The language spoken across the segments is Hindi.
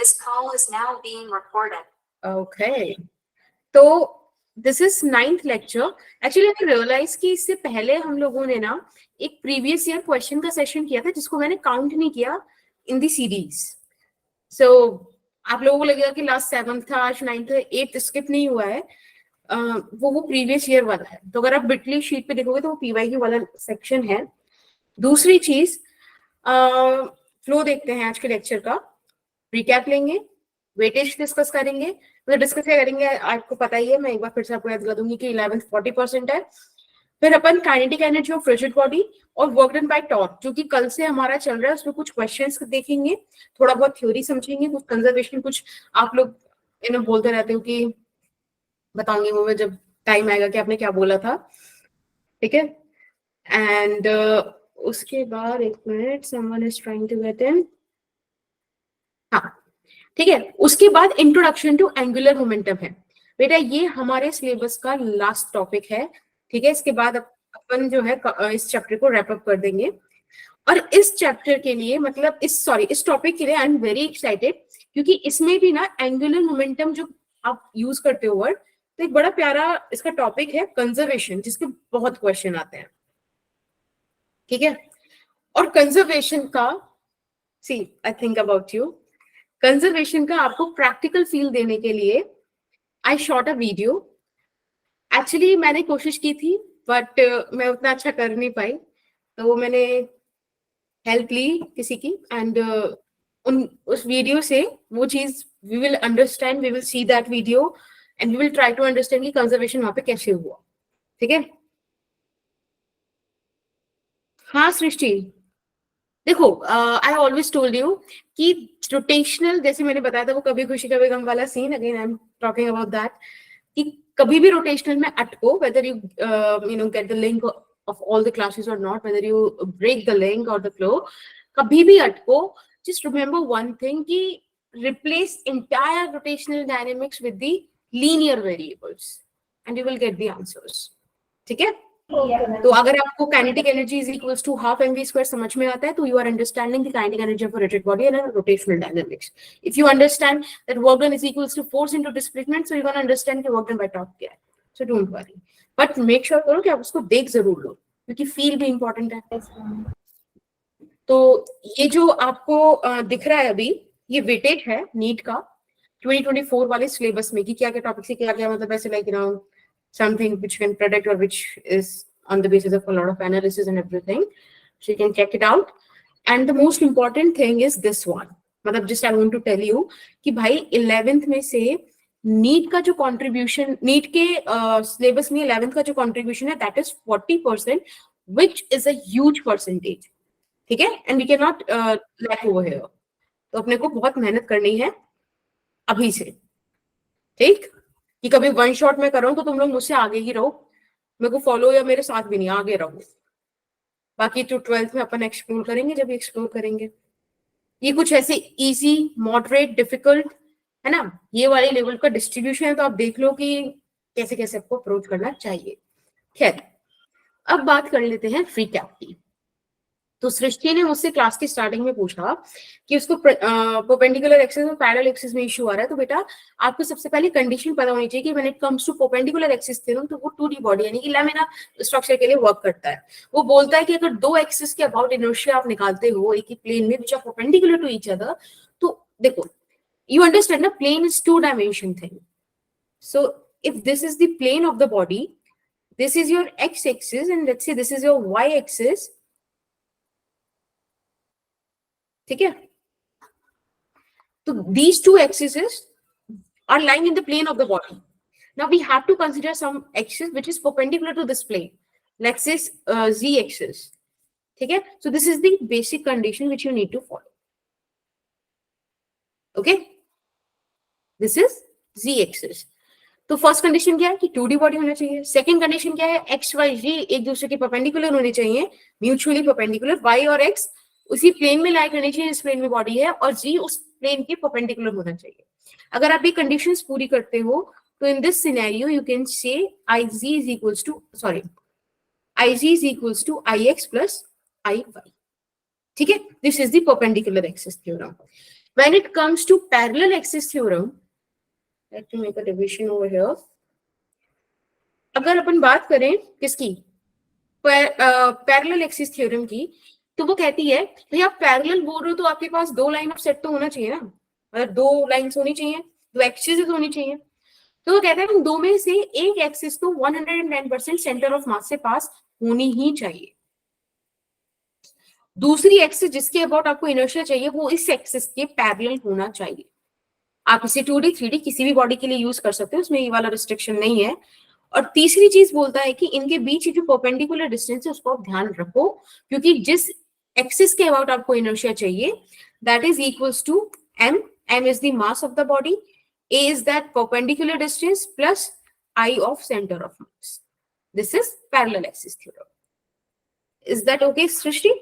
This call is now being recorded. Okay. तो this is 9th lecture. Actually मैंने रियलाइज कि इससे पहले हम लोगों ने ना एक प्रीवियस ईयर क्वेश्चन का सेशन किया था जिसको मैंने काउंट नहीं किया इन दी सीरीज. सो आप लोगों को लगेगा कि लास्ट 7th था, आज 9th है, 8th स्किप नहीं हुआ है. वो प्रीवियस ईयर वाला है. तो अगर आप बिटली शीट पे देखोगे तो वो पीवाईक्यू वाला सेक्शन है. दूसरी चीज, फ्लो देखते हैं आज के लेक्चर का. रिकैप लेंगे, वेटेज डिस्कस करेंगे. मतलब डिस्कस क्या करेंगे आपको पता ही है, मैं एक बार फिर से आपको याद कर दूंगी कि 11th 40% है. फिर अपन kinetic energy of rigid body और वर्क डन बाय टॉर्क जो कि कल से हमारा चल रहा है, उसमें कुछ क्वेश्चंस देखेंगे, थोड़ा बहुत थ्योरी समझेंगे, कुछ कंजर्वेशन, कुछ आप लोग बोलते रहते हो कि बताऊंगी वो मैं जब टाइम आएगा कि आपने क्या बोला था. ठीक है. एंड उसके बाद एक minute, someone is trying to get in. हाँ ठीक है. उसके बाद इंट्रोडक्शन टू एंगुलर मोमेंटम है. बेटा ये हमारे सिलेबस का लास्ट टॉपिक है. ठीक है. इसके बाद अपन जो है इस चैप्टर को रैप अप कर देंगे. और इस चैप्टर के लिए मतलब इस टॉपिक के लिए आई एम वेरी एक्साइटेड क्योंकि इसमें भी ना एंगुलर मोमेंटम जो आप यूज करते हो वर्ड, तो एक बड़ा प्यारा इसका टॉपिक है कंजर्वेशन, जिसके बहुत क्वेश्चन आते हैं. ठीक है. और कंजर्वेशन का see I think about you, conservation का आपको प्रैक्टिकल फील देने के लिए I shot a video. Actually मैंने कोशिश की थी बट मैं उतना अच्छा कर नहीं पाई, तो मैंने हेल्प ली किसी की. एंड उस वीडियो से वो चीज we will understand, we will see that video and we will try to understand कि कंजर्वेशन वहां पे कैसे हुआ. ठीक है. हाँ सृष्टि, देखो आई ऑलवेज टोल्ड यू कि रोटेशनल, जैसे मैंने बताया था वो कभी खुशी कभी गम वाला scene, again I am talking about that, कि कभी भी रोटेशनल में अटको, whether you get the link of all the classes और नॉट, whether you break the link और द फ्लो, कभी भी अटको, जस्ट रिमेंबर वन थिंग कि replace entire rotational dynamics with the linear variables and you will get the answers. ठीक है. तो अगर आपको kinetic energy is equals to half mv square समझ में आता है तो you are understanding the kinetic energy of a rigid body and rotational dynamics. If you understand that work done is equals to force into displacement, so you can understand कि वर्क डन बाय टॉर्क क्या है. So don't worry, but make sure करो कि आप उसको देख जरूर लो क्योंकि फील भी इंपॉर्टेंट है. तो ये जो आपको दिख रहा है अभी, ये वेटेज है नीट का 2024 वाले सिलेबस में कि क्या क्या टॉपिक से क्या क्या, मतलब ऐसे like something which can predict or which is on the basis of a lot of analysis and everything. So you can check it out. And the most important thing is this one. मतलब just I want to tell you कि भाई 11th में से नीट का जो contribution, नीट के syllabus में 11th का जो contribution है that is 40%, which is a huge percentage. ठीक है. And we cannot lack over here. तो अपने को बहुत मेहनत करनी है अभी से. ठीक. कि कभी वन शॉट में कर रहा हूं तो तुम लोग मुझसे आगे ही रहो, मेरे को फॉलो या मेरे साथ भी नहीं, आगे रहो. बाकी तो 12th में अपन एक्सप्लोर करेंगे जब एक्सप्लोर करेंगे. ये कुछ ऐसे इजी, मॉडरेट, डिफिकल्ट है ना, ये वाले लेवल का डिस्ट्रीब्यूशन है, तो आप देख लो कि कैसे कैसे आपको अप्रोच करना चाहिए. खैर, अब बात कर लेते हैं फ्री कैप की. तो सृष्टि ने मुझसे क्लास की स्टार्टिंग में पूछा कि उसको परपेंडिकुलर एक्सिस और पैरेलल एक्सिस में इशू आ रहा है. तो बेटा आपको सबसे पहले कंडीशन पता होनी चाहिए कि when it comes to perpendicular axis theorem तो वो 2D बॉडी यानी कि लैमिना स्ट्रक्चर के लिए वर्क करता है. वो बोलता है कि अगर दो एक्सिस के अबाउट इनर्शिया आप निकालते हो एक ही प्लेन में which are perpendicular to each other, तो देखो यू अंडरस्टैंड ना, plane is 2 dimension thing. So if this is the plane of the body, this is your X axis and let's say this is your Y axis. ठीक है. तो these two axes are lying in the plane of the body. Now we have to consider some axis which is perpendicular to this plane. Let's say z axis. ठीक है. So this is the basic condition which you need to follow. Okay. This is z axis. तो फर्स्ट कंडीशन क्या है कि 2D बॉडी होना चाहिए. सेकंड कंडीशन क्या है, एक्स वाई जी एक दूसरे के परपेंडिकुलर होने चाहिए, म्यूचुअली परपेंडिकुलर. वाई और एक्स उसी प्लेन में लाई करनी चाहिए जिस प्लेन में बॉडी है, और जी उस प्लेन के परपेंडिकुलर होना चाहिए. अगर आप ये कंडीशंस पूरी करते हो तो in this scenario you can say IG is equals to I X plus I Y. ठीक है, this is the perpendicular axis theorem. When it comes to parallel axis theorem, let me make a revision over here. अगर अपन बात करें किसकी, पैरेलल एक्सिस थ्योरम की, तो वो कहती है भाई आप पैरेलल बोल रहे हो तो आपके पास दो लाइन ऑफ सेट तो होना चाहिए ना, मतलब दो लाइंस होनी चाहिए, दो एक्सिस होनी चाहिए. तो वो कहता है हम दो में से एक एक्सिस तो 110% सेंटर ऑफ मास से पास होनी ही चाहिए. दूसरी एक्सिस जिसके अबाउट आपको इनर्शिया चाहिए वो इस एक्सिस के पैरेलल होना चाहिए. आप इसे 2D 3D किसी भी बॉडी के लिए यूज कर सकते हो, उसमें ये वाला रिस्ट्रिक्शन नहीं है. और तीसरी चीज बोलता है कि इनके बीच जो परपेंडिकुलर डिस्टेंस है उसको आप ध्यान रखो, क्योंकि जिस एक्सिस के अबाउट आपको इनर्शिया चाहिए that is equals to m. m is the mass of the body, a is that perpendicular distance plus I of center of mass. This is parallel axis theorem. Is that okay, Srishti?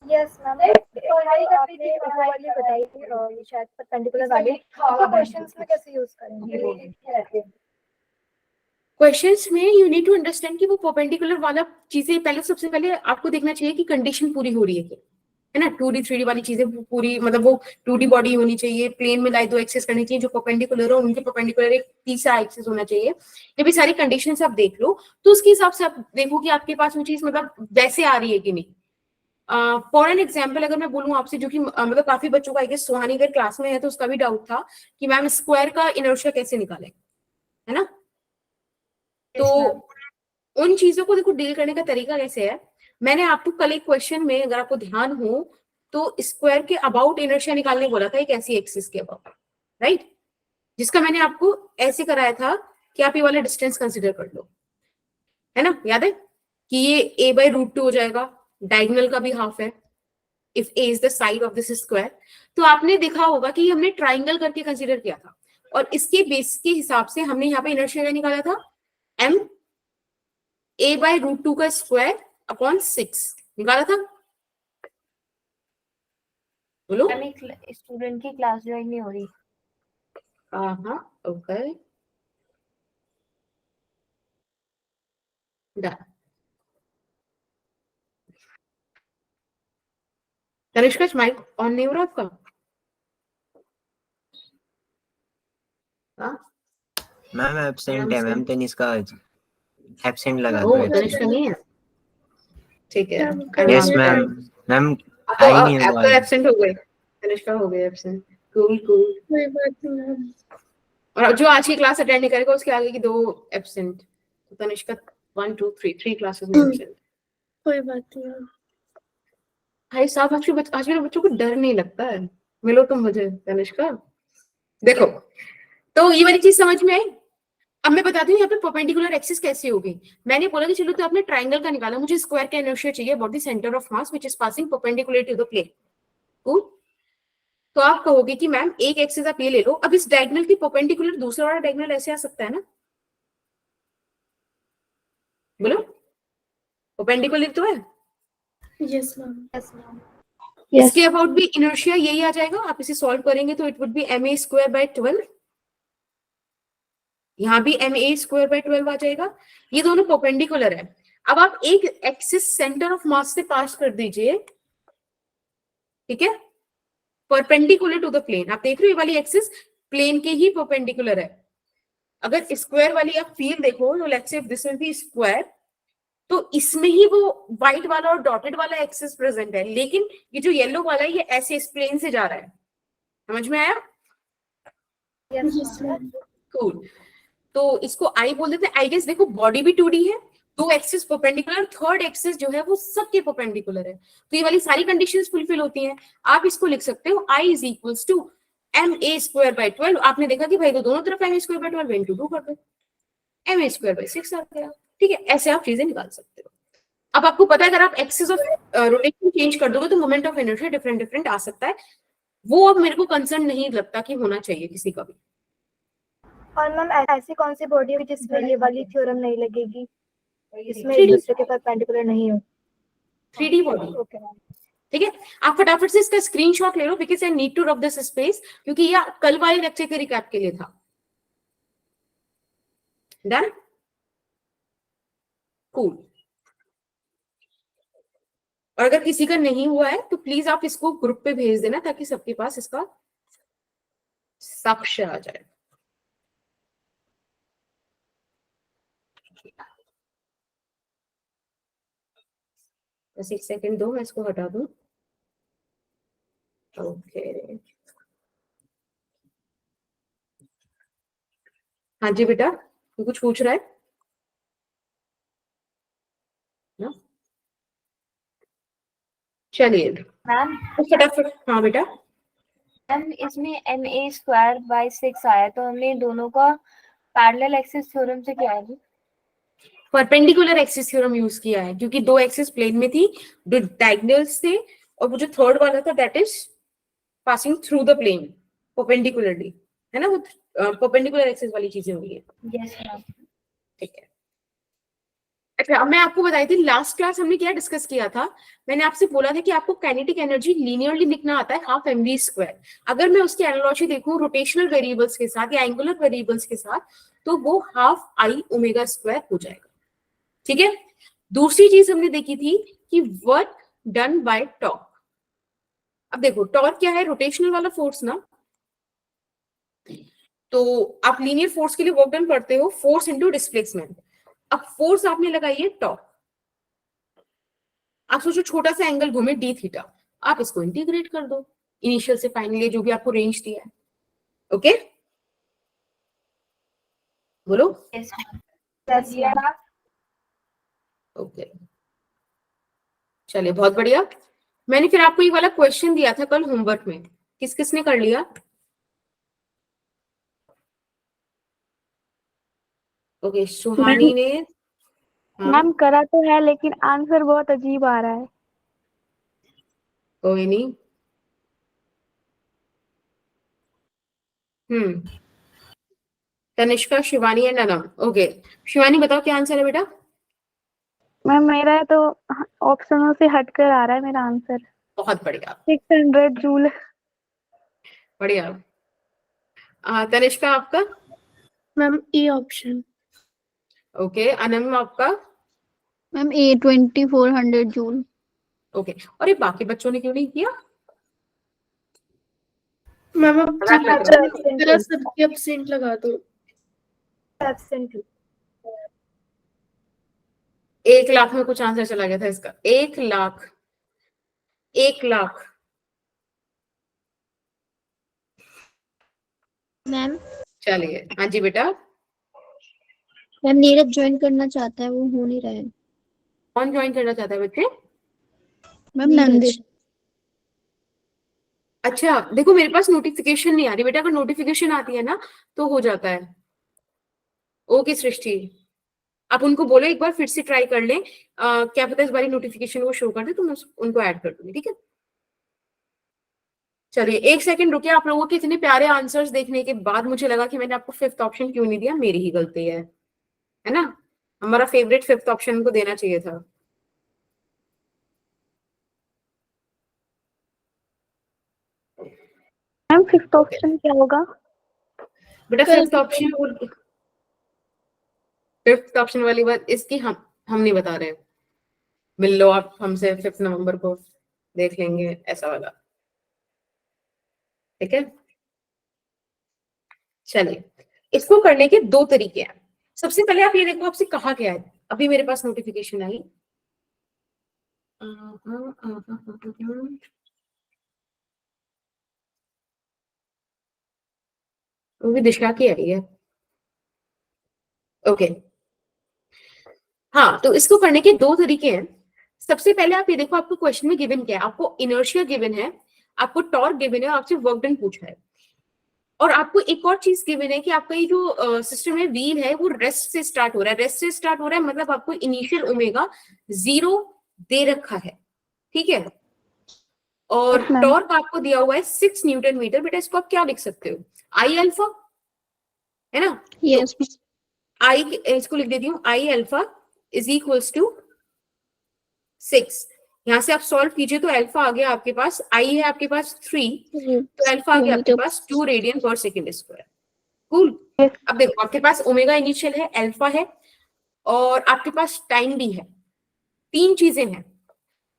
Yes ma'am, आपने वो वाली बताई थी ये शायद परपेंडिकुलर वाली, तो क्वेश्चंस में कैसे यूज करेंगे? क्वेश्चंस में यू नीड टू अंडरस्टैंड कि वो परपेंडिकुलर वाला चीजें पहले, सबसे पहले आपको देखना चाहिए कि कंडीशन पूरी हो रही है ना. 2D 3D वाली चीजें पूरी, मतलब वो 2D बॉडी होनी चाहिए, प्लेन में लाइक दो एक्सेस करनी चाहिए जो परपेंडिकुलर हो, उनके परपेंडिकुलर एक तीसरा एक्सेस होना चाहिए. ये भी सारी कंडीशंस आप देख लो, तो उसके हिसाब से आप देखो कि आपके पास वो चीज मतलब वैसे आ रही है कि नहीं. फॉर एन एग्जाम्पल अगर मैं बोलूं आपसे, जो कि मतलब काफी बच्चों का, आई गेस सुहानी अगर क्लास में है तो उसका भी डाउट था कि मैम स्क्वायर का इनर्शिया कैसे निकालें, है ना. तो उन चीजों को देखो डील करने का तरीका कैसे है. मैंने आपको कल एक क्वेश्चन में, अगर आपको ध्यान हो, तो स्क्वायर के अबाउट इनर्शिया निकालने बोला था, एक ऐसी एक्सिस के अबाउट, राइट, जिसका मैंने आपको ऐसे कराया था कि आप ये वाला डिस्टेंस कंसिडर कर लो, है ना, याद है कि ये a/√2 हो जाएगा, डायगोनल का भी हाफ है, if a is the side of this square. तो आपने देखा होगा कि हमने ट्राइंगल करके कंसिडर किया था, और इसके बेस के हिसाब से हमने यहाँ पे इनर्शिया निकाला था m a/√2 का स्क्वायर अपॉन 6 निकाला था. बोलो. स्टूडेंट की क्लास ज्वाइन नहीं हो रही. हाँ, okay, done. Tanishka mike on नहीं हो रहा आपका? हाँ मैम एब्सेंट है मैम, तनिष्का एब्सेंट लगा ओ दो. तनिष्का नहीं है, ठीक है. Yes ma'am. मैम तो आई नहीं है आप तो एब्सेंट हो गए, तनिष्का हो गए एब्सेंट. Cool cool. कोई बात नहीं. और जो आज की क्लास अटेंड नहीं करेगा उसके आगे की 2 एब्सेंट, तो तनिष्का 1 2 3 क्लासेस में एब्सेंट. कोई बात नहीं. भाई साहब आज मेरे बच्चों को डर नहीं लगता है. मिलो तुम मुझे तनिष्का. देखो, तो ये वाली चीज समझ में आई. अब मैं बताती हूँ यहाँ पे परपेंडिकुलर एक्सिस कैसे होगी. मैंने बोला कि चलो तो आपने ट्राइंगल का निकाला, मुझे स्क्वायर का इनर्शिया चाहिए about the centre of mass which is passing perpendicular to the plane. तो आप कहोगे कि मैम एक एक्सिस आप ये ले लो, अब इस डायगोनल की परपेंडिकुलर दूसरा वाला डायगोनल ऐसे आ सकता है ना, बोलो. परपेंडिकुलर तो है. Yes ma'am. Yes ma'am. इसके अबाउट भी इनर्शिया यही आ जाएगा. आप इसे सॉल्व करेंगे तो इट वुड बी ma²/12. यहाँ भी ma²/12 आ जाएगा. ये दोनों परपेंडिकुलर है. अब आप एक एक्सिस सेंटर ऑफ मास से पास कर दीजिए, ठीक है, परपेंडिकुलर टू द प्लेन. आप देख रहे हो ये वाली एक्सिस प्लेन के ही परपेंडिकुलर है. अगर स्क्वायर वाली आप फील देखो, तो let's say this will be square, तो इसमें ही वो व्हाइट वाला और डॉटेड वाला एक्सिस प्रेजेंट है, लेकिन ये जो येलो वाला है ये ऐसे इस प्लेन से जा रहा है. समझ में आया? Yes ma'am. कूल. तो इसको आई बोल देते हैं. आई गेस देखो बॉडी भी 2D है, दो एक्सिस परपेंडिकुलर, थर्ड एक्सिस जो है वो सबके परपेंडिकुलर है, तो ये वाली सारी कंडीशंस फुलफिल होती हैं. आप इसको लिख सकते हो I is equals to ma²/12. आपने देखा कि भाई तो दोनों तरफ ma²/12 इंटू 2 कर दो, ma²/6 आ गया. ठीक है, ऐसे आप चीजें निकाल सकते हो. अब आपको पता है अगर आप एक्सिस ऑफ रोटेशन चेंज कर दोगे तो moment of inertia different different आ सकता है. वो अब मेरे को कंसर्न नहीं लगता कि होना चाहिए किसी का भी. और मैम ऐसी कौन सी बॉडी है जिसमें ये वाली थ्योरम नहीं लगेगी, इसमें 3D. एक दूसरे के परपेंडिकुलर नहीं हो? 3D body. Okay ma'am. ठीक है, आप फटाफट से इसका स्क्रीनशॉट ले लो because I need to rub this space, क्योंकि ये कल वाले लेक्चर के रिकैप के लिए था. डन. कूल. और अगर किसी का नहीं हुआ है तो प्लीज आप इसको ग्रुप पे भेज देना ताकि सबके पास इसका साक्ष्य आ जाए। बस एक सेकंड दो, मैं इसको हटा दूं। ओके, हाँ जी बेटा, तू कुछ पूछ रहा है ना? चलिए मैम तो फटाफट, हाँ बेटा। मैम इसमें ma²/6 आया, तो हमने दोनों का पैरेलल एक्सिस थ्योरम से किया है। परपेंडिकुलर एक्सिस थ्योरम यूज किया है क्योंकि दो एक्सिस प्लेन में थी, दो डायगोनल्स थे, और वो जो थर्ड वाला था that is passing through the plane perpendicularly, है ना? वो परपेंडिकुलर एक्सिस वाली चीजें हुई है। Yes ma'am. ठीक है। अच्छा, अब मैं आपको बताई थी लास्ट क्लास हमने क्या डिस्कस किया था। मैंने आपसे बोला था कि आपको काइनेटिक एनर्जी लीनियरली लिखना आता है हाफ mv²। अगर मैं उसकी एनालॉजी देखूं रोटेशनल वेरिएबल्स के साथ या एंगुलर वेरिएबल्स के साथ, तो वो हाफ I ω² हो जाएगा। ठीक है। दूसरी चीज हमने देखी थी कि वर्क डन बाय टॉर्क। अब देखो टॉर्क क्या है, रोटेशनल वाला फोर्स ना। तो आप लीनियर फोर्स के लिए वर्क डन करते हो फोर्स इनटू डिस्प्लेसमेंट। अब फोर्स आपने लगाई है टॉर्क, आप सोचो छोटा सा एंगल घूमे d θ, आप इसको इंटीग्रेट कर दो इनिशियल से फाइनली जो भी आपको रेंज दिया है। ओके, बोलो। Yes ma'am. ओके, चलिए बहुत बढ़िया। मैंने फिर आपको ये वाला क्वेश्चन दिया था कल होमवर्क में, किस किसने कर लिया? ओके, सुहानी ने। हाँ, मैम करा तो है लेकिन आंसर बहुत अजीब आ रहा है। कोई नहीं। तनिष्का, शिवानी एंड अनम। ओके, शिवानी बताओ क्या आंसर है बेटा? मैम मेरा तो ऑप्शनों से हटकर आ रहा है मेरा आंसर। बहुत बढ़िया, 600 जूल। बढ़िया। तनिष्का आपका? Ma'am A option. Okay, Anam आपका? मैम ए 2400 जूल। ओके, और ये बाकी बच्चों ने क्यों नहीं किया? मैम अब मजाक लग रहा है। मेरा सबके एब्सेंट लगा दो। एब्सेंट। 1 लाख में कुछ आंसर चला गया था इसका। 1 लाख, 1 लाख। मैम चलिए, हाँ जी बेटा। मैम नीरज ज्वाइन करना चाहता है, वो हो नहीं रहा है। कौन ज्वाइन करना चाहता है बच्चे? मैम नंदित। अच्छा देखो, मेरे पास नोटिफिकेशन नहीं आ रही बेटा, अगर नोटिफिकेशन आती है ना तो हो जाता है। ओके सृष्टि, आप उनको बोलो एक बार फिर से ट्राई कर लें। क्या पता इस बारी नोटिफिकेशन वो शो कर दे तो मैं उनको ऐड कर दूंगी, ठीक है? चलिए एक सेकंड रुकिए। आप लोगों के इतने प्यारे आंसर्स देखने के बाद मुझे लगा कि मैंने आपको फिफ्थ ऑप्शन क्यों नहीं दिया, मेरी ही गलती है ना? हमारा फेवरेट फिफ्थ ऑप्शन को देना चाहिए था। मैम फिफ्थ ऑप्शन क्या होगा? बेटा फिफ्थ ऑप्शन वाली बात इसकी हम नहीं बता रहे। मिल लो आप हमसे 5 नवंबर को, देख लेंगे ऐसा वाला, ठीक है? चलिए, इसको करने के 2 तरीके हैं। सबसे पहले आप ये देखो आपसे कहा गया है, अभी मेरे पास नोटिफिकेशन आई। वो भी दिशा की आई है। ओके, हाँ, तो इसको करने के 2 तरीके हैं। सबसे पहले आप ये देखो आपको क्वेश्चन में गिवन क्या है, आपको इनर्शिया गिवन है, आपको टॉर्क गिवन है, आपसे वर्क डन पूछा है, और आपको एक और चीज गिवन है कि आपका ये जो सिस्टम है व्हील है वो रेस्ट से स्टार्ट हो रहा है। रेस्ट से स्टार्ट हो रहा है मतलब आपको इनिशियल ओमेगा 0 दे रखा है, ठीक है? और Yes, ma'am. टॉर्क आपको दिया हुआ है 6 न्यूटन मीटर। बेटा इसको आप क्या लिख सकते हो? आई अल्फा, है ना? यस आई, इसको लिख देती हूँ, I alpha is equals to 6। यहाँ से आप सॉल्व कीजिए तो अल्फा आ गया आपके पास, आई है आपके पास 3, तो अल्फा आ गया आपके पास 2 radian per second square. Cool. अब देखो आपके पास ओमेगा इनिशियल है, अल्फा है, और आपके पास टाइम भी है। 3 चीजें हैं।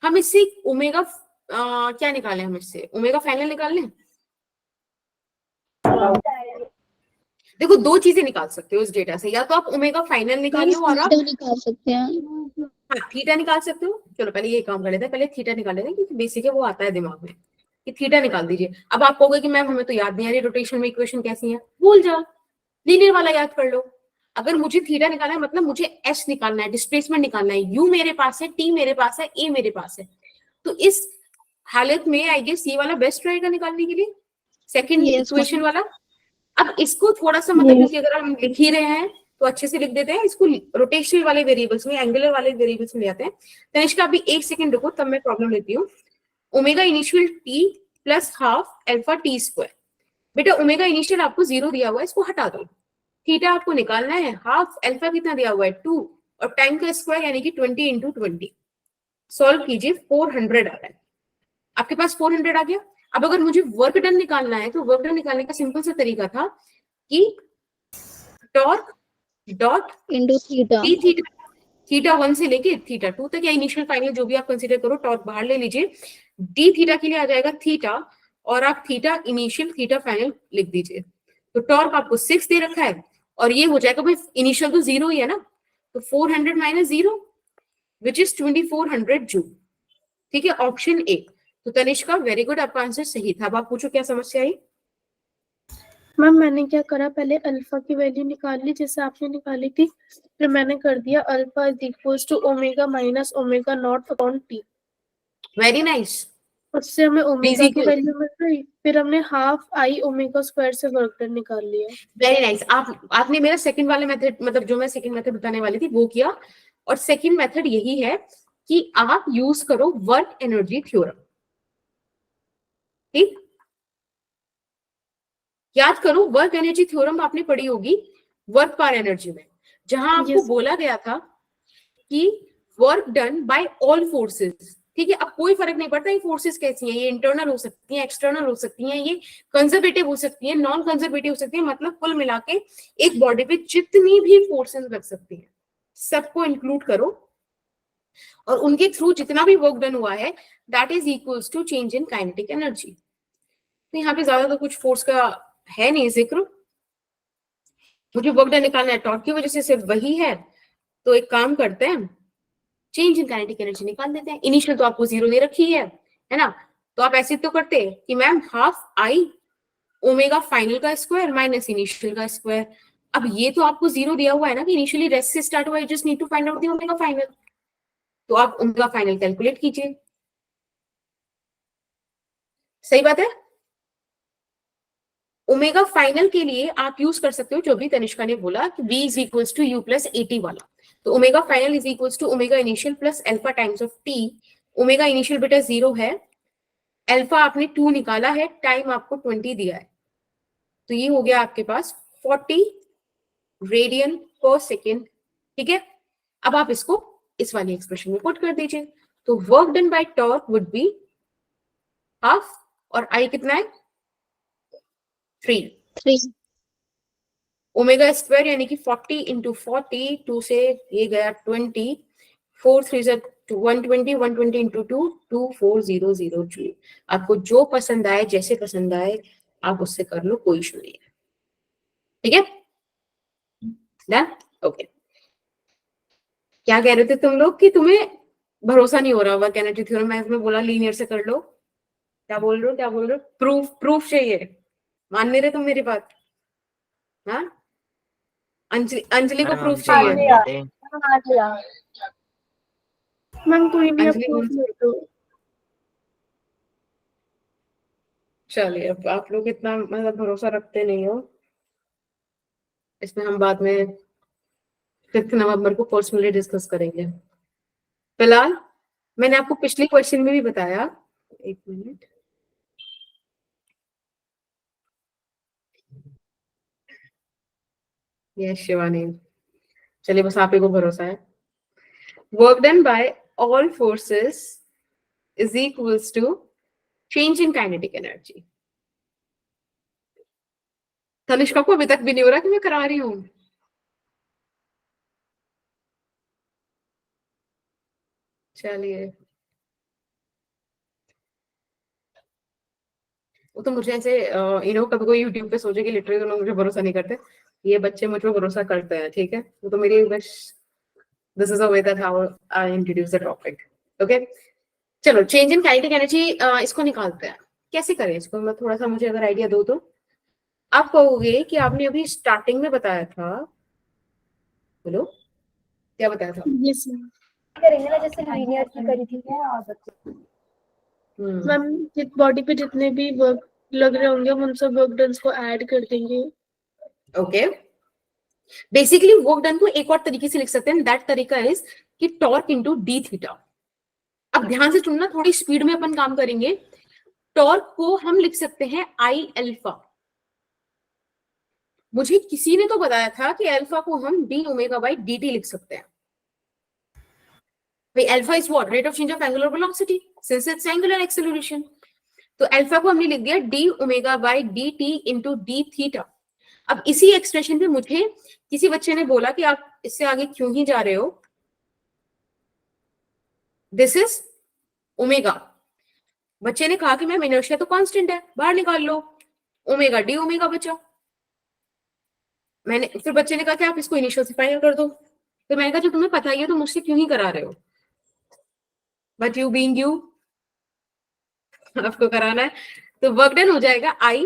हम इससे ओमेगा क्या निकालें, हम इससे ओमेगा फाइनल निकाल लें। देखो दो चीजें निकाल सकते हो इस डेटा से, या तो आप ओमेगा फाइनल निकाल लो और आप थीटा निकाल सकते हैं। हाँ थीटा निकाल सकते हो। चलो पहले ये काम कर लेते हैं, पहले थीटा निकाल लेते हैं क्योंकि बेसिक है, वो आता है दिमाग में कि थीटा निकाल दीजिए। अब आप कहोगे कि मैम हमें तो याद नहीं आ रही रोटेशन में इक्वेशन कैसी है, भूल जाओ, लीनियर वाला याद कर लो। अगर मुझे थीटा निकालना है मतलब मुझे एस निकालना है, डिस्प्लेसमेंट निकालना है, यू मेरे पास है, टी मेरे पास है, ए मेरे पास है। तो इस हालत में आई गेस ये वाला बेस्ट रहेगा निकालने के लिए, सेकंड Yes, इक्वेशन ma'am. वाला। अब इसको थोड़ा सा मतलब क्योंकि अगर हम लिख ही रहे हैं तो अच्छे से लिख देते हैं, इसको रोटेशनल वाले वेरिएबल्स में, एंगुलर वाले वेरिएबल्स में ले आते हैं। तनिष्का अभी एक सेकंड रुको, तब मैं प्रॉब्लम लेती हूँ। Omega initial T plus half alpha T square. बेटा ओमेगा इनिशियल आपको 0 दिया हुआ है, इसको हटा दो। थीटा आपको निकालना है, हाफ अल्फा कितना दिया हुआ है 2, और टाइम का स्क्वायर यानी कि 20 इंटू 20। सॉल्व कीजिए, 400 आ रहा है आपके पास, 400 आ गया। अब अगर मुझे वर्क डन निकालना है तो वर्क डन निकालने का सिंपल सा तरीका था कि torque dot into theta. D theta, theta 1 से लेके थीटा 2 तक या इनिशियल फाइनल जो भी आप कंसीडर करो, टॉर्क बाहर ले लीजिए। डी थीटा के लिए आ जाएगा थीटा, और आप थीटा इनिशियल थीटा फाइनल लिख दीजिए। तो टॉर्क आपको 6 दे रखा है, और ये हो जाएगा भाई इनिशियल तो 0 ही है ना, तो 400 माइनस 0 विच इज 2400 जूल। ठीक है, ऑप्शन ए। तो तनिष्का वेरी गुड, आपका आंसर सही था। अब आप पूछो क्या समस्या आई। मैम मैंने क्या करा, पहले अल्फा की वैल्यू निकाल ली जैसे आपने निकाली थी, फिर मैंने कर दिया alpha is equals to omega minus omega not upon T. Very nice, उससे हमें ओमेगा की Equal. वैल्यू मिल गई, फिर हमने हाफ आई ओमेगा स्क्वायर से वर्क डन निकाल लिया। Very nice. आपने मेरा सेकंड वाला मेथड, मतलब जो मैं सेकंड मेथड बताने वाली थी वो किया, और सेकंड मेथड यही है कि आप यूज करो वर्क एनर्जी थ्योरम। ठीक, याद करो वर्क एनर्जी थ्योरम आपने पढ़ी होगी वर्क पार एनर्जी में, जहां आपको Yes. बोला गया था कि work done by all forces. ठीक है, अब कोई फर्क नहीं पड़ता ये फोर्सेस कैसी हैं, ये इंटरनल हो सकती हैं, एक्सटर्नल हो सकती हैं, ये कंजर्वेटिव हो सकती है, नॉन कंजर्वेटिव हो सकती है, मतलब कुल मिला के एक बॉडी पे जितनी भी फोर्सेस लग सकती हैं सबको इंक्लूड करो, और उनके थ्रू जितना भी वर्क डन हुआ है that is equals to change in kinetic energy. तो यहाँ पे ज्यादा तो कुछ फोर्स का है नहीं जिक्र, मुझे वर्क डन निकालना है, टॉर्क की वजह से सिर्फ वही है। तो एक काम करते हैं, चेंज इन काइनेटिक एनर्जी निकाल देते हैं। इनिशियल तो आपको 0 दे रखी है ना, तो आप ऐसे तो करते कि ma'am half I omega final का स्क्वायर माइनस इनिशियल का स्क्वायर। अब ये तो आपको 0 दिया हुआ है ना कि इनिशियली रेस्ट से स्टार्ट हुआ है, just need to find out the omega final. तो आप ओमेगा फाइनल कैलकुलेट कीजिए, सही बात है। ओमेगा फाइनल के लिए आप यूज कर सकते हो जो भी तनिष्का ने बोला कि v is equals to u plus at वाला। तो omega final is equals to omega initial plus alpha times of t। Omega initial बेटा 0 है, अल्फा आपने 2 निकाला है, टाइम आपको 20 दिया है, तो ये हो गया आपके पास 40 रेडियन पर सेकेंड। ठीक है, अब आप इसको इस वाली एक्सप्रेशन में पुट कर दीजिए। तो work done by torque would be half, और आई कितना है 3 ओमेगा स्क्वायर यानी कि 40 इंटू 40, 2 से ये गया 20, 4 3 से 120, 120 इंटू 2 2400 जूल। आपको जो पसंद आए, जैसे पसंद आए आप उससे कर लो, कोई इशू नहीं है। ठीक है, डन, ओके। क्या कह रहे थे तुम लोग कि तुम्हें भरोसा नहीं हो रहा होगा एनर्जी थ्योरम, मैं तुम्हें बोला लीनियर से कर लो, क्या बोल रहे हो, क्या बोल रहे हो, प्रूफ चाहिए, मान नहीं रहे तुम मेरी बात। हाँ, अंजलि को मैडम प्रूफ हम तो चाहिए। मान लेते हैं। हाँ लिया। मैम कोई नहीं, आप अंजलि प्रूफ कौन- कर दो। चलिए, अब आप लोग इतना मतलब भरोसा रखते नहीं हो, इसमें हम बाद में 5 नवंबर को पर्सनली डिस्कस करेंगे। फिलहाल मैंने आपको पिछले क्वेश्चन में भी बताया, एक मिनट, यस शिवानी, चलिए बस आप ही को भरोसा है। Work done by all forces is equals to change in kinetic energy. Tanishka को अभी तक भी नहीं हो रहा कि मैं करा रही हूँ। चलिए वो तो मुझे ऐसे कभी कोई यूट्यूब पे सोचे कि लिटरली तो लोग मुझे भरोसा नहीं करते, ये बच्चे मुझ पर भरोसा करते हैं, ठीक है। वो तो मेरी बस this is a way that how I introduce the topic. Okay, चलो चेंज इन काइनेटिक एनर्जी इसको निकालते हैं। कैसे करें इसको, मैं थोड़ा सा मुझे अगर आइडिया दो तो। आप कहोगे कि आपने अभी स्टार्टिंग में बताया था, बोलो क्या बताया था? Yes ma'am. करेंगे ना जैसे लीनियर की करी थी मैम बॉडी पे जितने भी वर्क लग रहे होंगे हम उन सब वर्क डन को ऐड कर देंगे। ओके, बेसिकली वर्क डन को एक और तरीके से लिख सकते हैं, दैट तरीका इज कि टॉर्क इनटू डी थीटा। अब ध्यान से सुनना, थोड़ी स्पीड में अपन काम करेंगे। टॉर्क को हम लिख सकते हैं आई अल्फा। मुझे किसी ने तो बताया था कि अल्फा को हम D omega by D T लिख सकते हैं। भाई alpha is what, rate of change of angular velocity since it's angular acceleration. तो अल्फा को हमने लिख दिया D omega by D T into D theta. अब इसी एक्सप्रेशन पे मुझे किसी बच्चे ने बोला कि आप इससे आगे क्यों ही जा रहे हो, दिस इज ओमेगा। बच्चे ने कहा कि मैम इनर्शिया तो कांस्टेंट है, बाहर निकाल लो, ओमेगा डी ओमेगा बचा। मैंने फिर बच्चे ने कहा कि आप इसको इनिशियल से फाइनल कर दो। तो मैंने कहा जब तुम्हें पता ही है तो मुझसे क्यों ही करा रहे हो, बट यू बीइंग यू आपको कराना है। तो वर्क डन हो जाएगा आई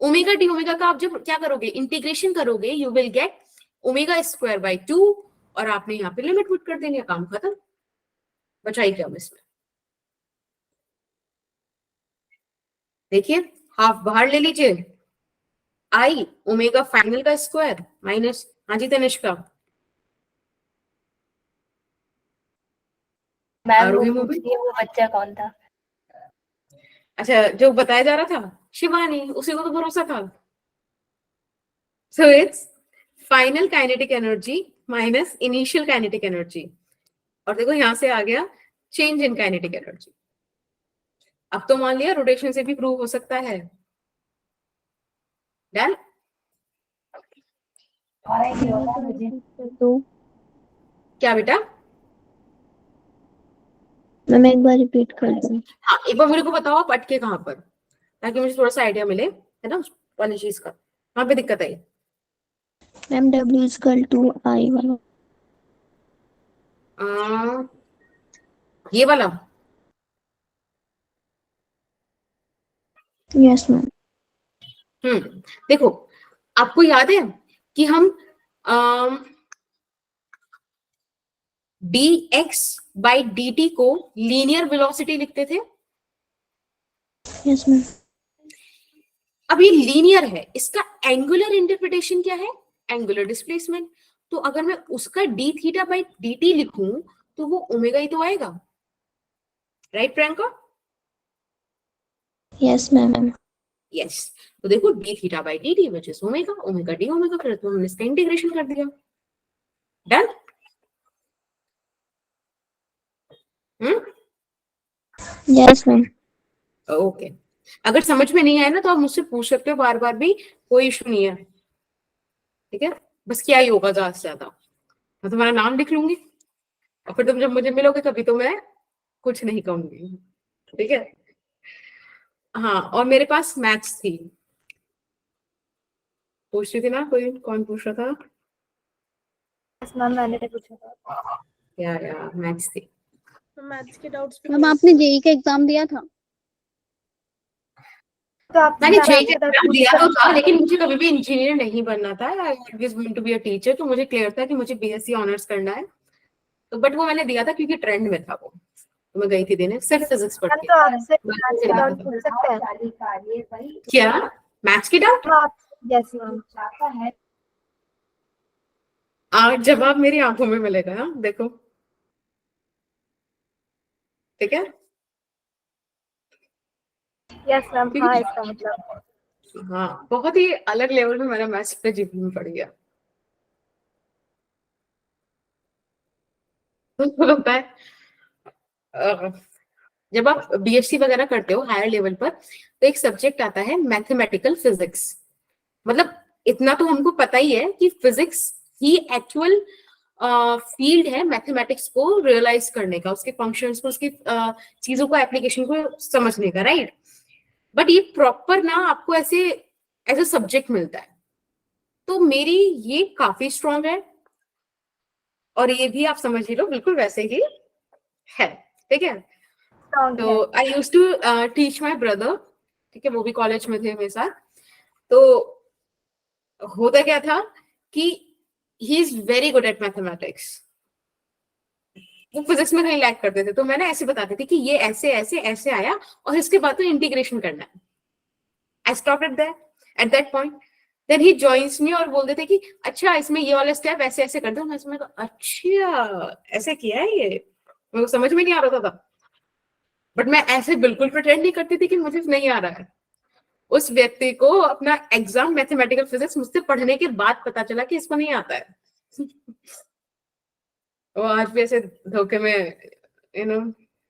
ओमेगा डी ओमेगा का। आप जब क्या करोगे, इंटीग्रेशन करोगे, you will gate omega square by 2 और आपने यहाँ पे लिमिट पुट कर देनी है, काम खत्म। बचाई क्या इसमें, देखिए हाफ बाहर ले लीजिए, आई ओमेगा फाइनल का स्क्वायर माइनस, हाँ जी तनिष्का आरोही मूवी, वो बच्चा कौन था? अच्छा जो बताया जा रहा था शिवानी, उसी को तो भरोसा था। So it's final kinetic energy minus initial kinetic energy, और देखो यहां से आ गया चेंज इन काइनेटिक एनर्जी। अब तो मान लिया रोटेशन से भी प्रूव हो सकता है, डन। तो क्या बेटा? मैं एक बार रिपीट कर दूं। हाँ एक बार मेरे को बताओ आप अटके कहाँ पर, ताकि मुझे थोड़ा सा आइडिया मिले, है ना, वाली चीज का वहां पे दिक्कत आई। Ma'am W is equal to I वाला। ये वाला, यस मैम। देखो आपको याद है कि हम dx बाई dt को लीनियर वेलोसिटी लिखते थे। Yes ma'am. अब ये लीनियर है, इसका एंगुलर इंटरप्रिटेशन क्या है, एंगुलर डिस्प्लेसमेंट। तो अगर मैं उसका d थीटा बाई dt लिखूं तो वो ओमेगा ही तो आएगा, right Priyanka? Yes ma'am. Yes, तो देखो d theta by dt which is omega, omega D omega, फिर तो हमने इसका इंटीग्रेशन कर दिया, डन। Yes ma'am. ओके, अगर समझ में नहीं आया ना तो आप मुझसे पूछ सकते हो बार बार भी, कोई इशू नहीं है, ठीक है। बस क्या ही होगा ज्यादा से ज्यादा, मैं तुम्हारा नाम लिख लूंगी और फिर तुम जब मुझे मिलोगे कभी तो मैं कुछ नहीं कहूंगी, ठीक है। हाँ, और मेरे पास मैथ्स थी, पूछ रही थी ना कोई, कौन पूछ रहा था? मैम मैंने तो पूछा था या मैथ्स थी। मैथ्स के डाउट्स मैम आपने जेई का एग्जाम दिया था? तो आप मैंने मैम जेईई के का साथ दिया तो था, लेकिन मुझे कभी भी इंजीनियर नहीं बनना था, I always want to be a teacher. तो मुझे क्लियर था कि मुझे बीएससी ऑनर्स करना है, तो बट वो मैंने दिया था क्योंकि ट्रेंड में था वो, तो मैं गई थी देने, सिर्फ फिजिक्स पढ़ के। तो आपसे मैथ्स के डाउट पूछ सकते हैं क्या मैथ्स की डाउट? आप? Yes ma'am. आज जवाब मेरी आंखों में मिलेगा, हाँ देखो, ठीक है। यस मैम, हाँ इसका मतलब हाँ, बहुत ही अलग लेवल में मेरा मैथ्स पे जीवन पड़ गया। तो लगता है जब आप बीएससी वगैरह करते हो हायर लेवल पर, तो एक सब्जेक्ट आता है मैथमेटिकल फिजिक्स। मतलब इतना तो हमको पता ही है कि फिजिक्स ही एक्चुअल फील्ड है मैथमेटिक्स को रियलाइज करने का, उसके फंक्शंस को, उसकी चीजों को, एप्लीकेशन को समझने का, राइट। बट ये प्रॉपर ना आपको ऐसे एज अ सब्जेक्ट मिलता है, तो मेरी ये काफी स्ट्रांग है, और ये भी आप समझ ही लो बिल्कुल वैसे ही है, ठीक है। Strong तो है। I use to teach my brother, ठीक है, वो भी कॉलेज में थे मेरे साथ। तो होता क्या था कि he is very good at mathematics, वो फिजिक्स में कहीं लैक करते थे, तो मैंने ऐसे बताती थी कि ये ऐसे ऐसे ऐसे आया और इसके बाद तो इंटीग्रेशन करना है। I stop at that point, then he joins me और बोलते थे कि अच्छा इसमें ये वाला स्टेप ऐसे ऐसे कर दो। मैं समझ अच्छा ऐसे किया है ये, मेरे को समझ में नहीं आ रहा था, बट मैं ऐसे बिल्कुल प्रिटेंड नहीं करती थी कि मुझे नहीं आ रहा है। उस व्यक्ति को अपना एग्जाम मैथमेटिकल फिजिक्स मुझसे पढ़ने के बाद पता चला कि इसको नहीं आता है। वो आज भी ऐसे धोखे में, यू नो,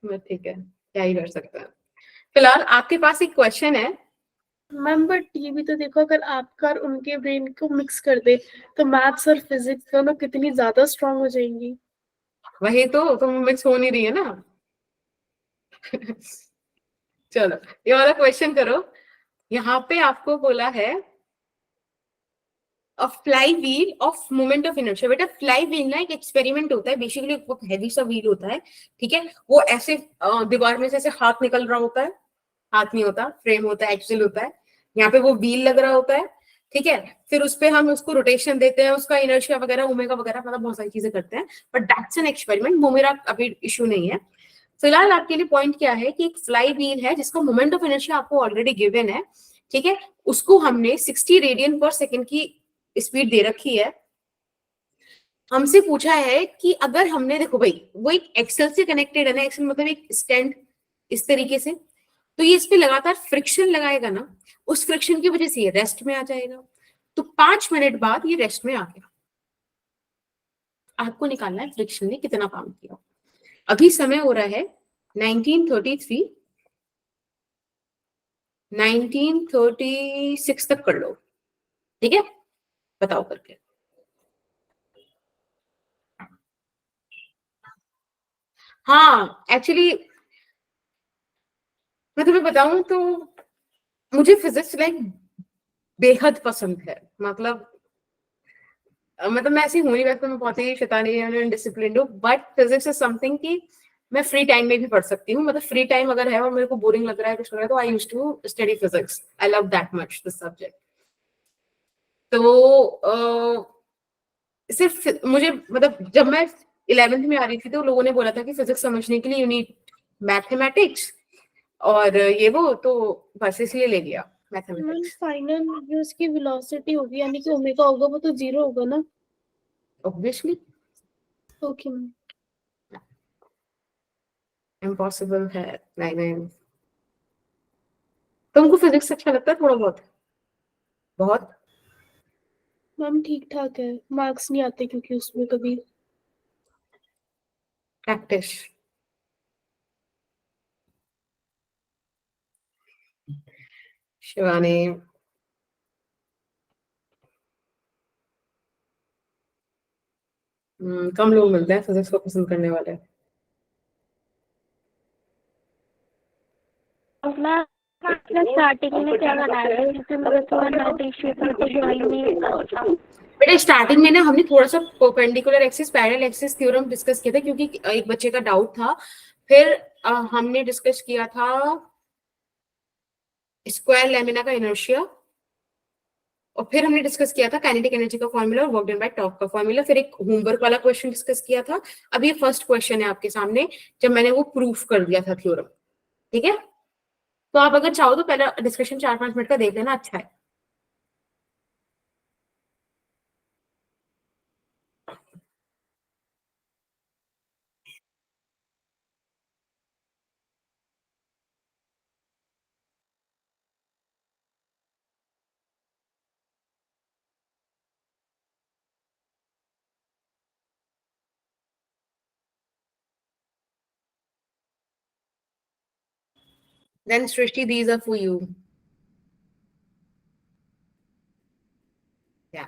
मैं ठीक है, क्या ही कर सकता है। फिलहाल आपके पास एक क्वेश्चन है। मैम बट ये भी तो देखो, अगर आपका और उनके ब्रेन को मिक्स कर दे तो मैथ्स और फिजिक्स दोनों कितनी ज्यादा स्ट्रांग हो जाएंगी। वही तो मिक्स हो नहीं रही है ना। चलो ये वाला क्वेश्चन करो। यहाँ पे आपको बोला है fly wheel of moment of inertia. बेटा फ्लाई व्हील ना एक एक्सपेरिमेंट होता है, बेसिकली बहुत हैवी सा व्हील होता है, ठीक है। वो ऐसे दीवार में से ऐसे हाथ निकल रहा होता है, हाथ नहीं होता, फ्रेम होता है, एक्सिल होता है, यहाँ पे वो व्हील लग रहा होता है, ठीक है। फिर उस पे हम उसको रोटेशन देते हैं, उसका इनर्शिया वगैरह ओमेगा वगैरह, मतलब बहुत सारी चीजें करते हैं, बट दैट्स एन एक्सपेरिमेंट, वो मेरा अभी इशू नहीं है। फिलहाल आपके लिए पॉइंट क्या है कि एक फ्लाई व्हील है जिसका मोमेंट ऑफ इनर्शिया आपको ऑलरेडी गिवन है, ठीक है। उसको हमने 60 रेडियन पर सेकेंड की स्पीड दे रखी है। हमसे पूछा है कि अगर हमने, देखो भाई वो एक एक्सेल से कनेक्टेड है ना, एक्सेल मतलब एक स्टैंड इस तरीके से, तो ये इस पे लगातार फ्रिक्शन लगाएगा ना, उस फ्रिक्शन की वजह से ये रेस्ट में आ जाएगा। तो 5 मिनट बाद ये रेस्ट में आ गया। आपको निकालना है फ्रिक्शन ने कितना काम किया। अभी समय हो रहा है 1933, 1936 तक कर लो, ठीक है, बताओ करके। हाँ एक्चुअली मैं तुम्हें बताऊं तो मुझे फिजिक्स लाइक बेहद पसंद है, मतलब मैं ऐसी हूं नहीं, वैसे मैं बहुत ही शैतानी डिसिप्लिन हूँ, बट फिजिक्स इज समथिंग कि मैं फ्री टाइम में भी पढ़ सकती हूँ। मतलब फ्री टाइम अगर है और मेरे को बोरिंग लग रहा है कुछ लग रहा है, तो I use to study physics, I love that much this subject. तो सिर्फ मुझे, मतलब जब मैं 11th में आ रही थी तो लोगों ने बोला था कि फिजिक्स समझने के लिए यू नीड मैथमेटिक्स और ये वो, तो बस इसलिए ले लिया मैम मैथमेटिक्स। फाइनल जो उसकी वेलोसिटी होगी यानी कि ओमेगा होगा वो तो जीरो होगा ना। Obviously okay ma'am. इम्पॉसिबल है। नहीं नहीं, तुमको फिजिक्स अच्छा लगता है थोड़ा बहुत? बहुत मैम ठीक ठाक है, मार्क्स नहीं आते क्योंकि उसमें कभी। प्रैक्टिस। शिवानी, कम लोग मिलते हैं फिजिक्स को पसंद करने वाले। मैं स्टार्टिंग में क्या बनाया था, जैसे मेरे को मैथमेटिक्स में तो ज्वाइन नहीं। बेटा स्टार्टिंग में ना हमने थोड़ा सा perpendicular axis parallel axis theorem discuss किया था, क्योंकि एक बच्चे का डाउट था। फिर हमने डिस्कस किया था स्क्वायर लेमिना का इनर्शिया, और फिर हमने डिस्कस किया था काइनेटिक एनर्जी का फॉर्मूला और वर्क डन बाय टॉर्क का फॉर्मूला। फिर एक होमवर्क वाला क्वेश्चन डिस्कस किया था। अब ये फर्स्ट क्वेश्चन है आपके सामने, जब मैंने वो प्रूफ कर दिया था थ्योरम, ठीक है। तो आप अगर चाहो तो पहला डिस्कशन 4-5 मिनट का देख लेना, अच्छा है। Then Srishti, these are for you. Yeah.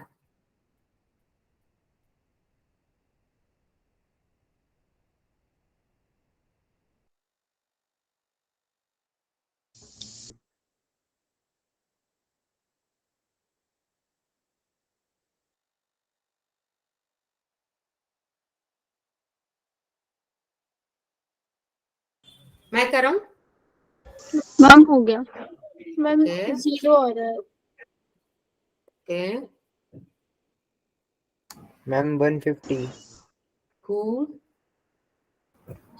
मैं कर रहा हूँ। मैम हो गया। Ma'am Okay. 0 आ रहा है। Okay. Ma'am 150. Cool.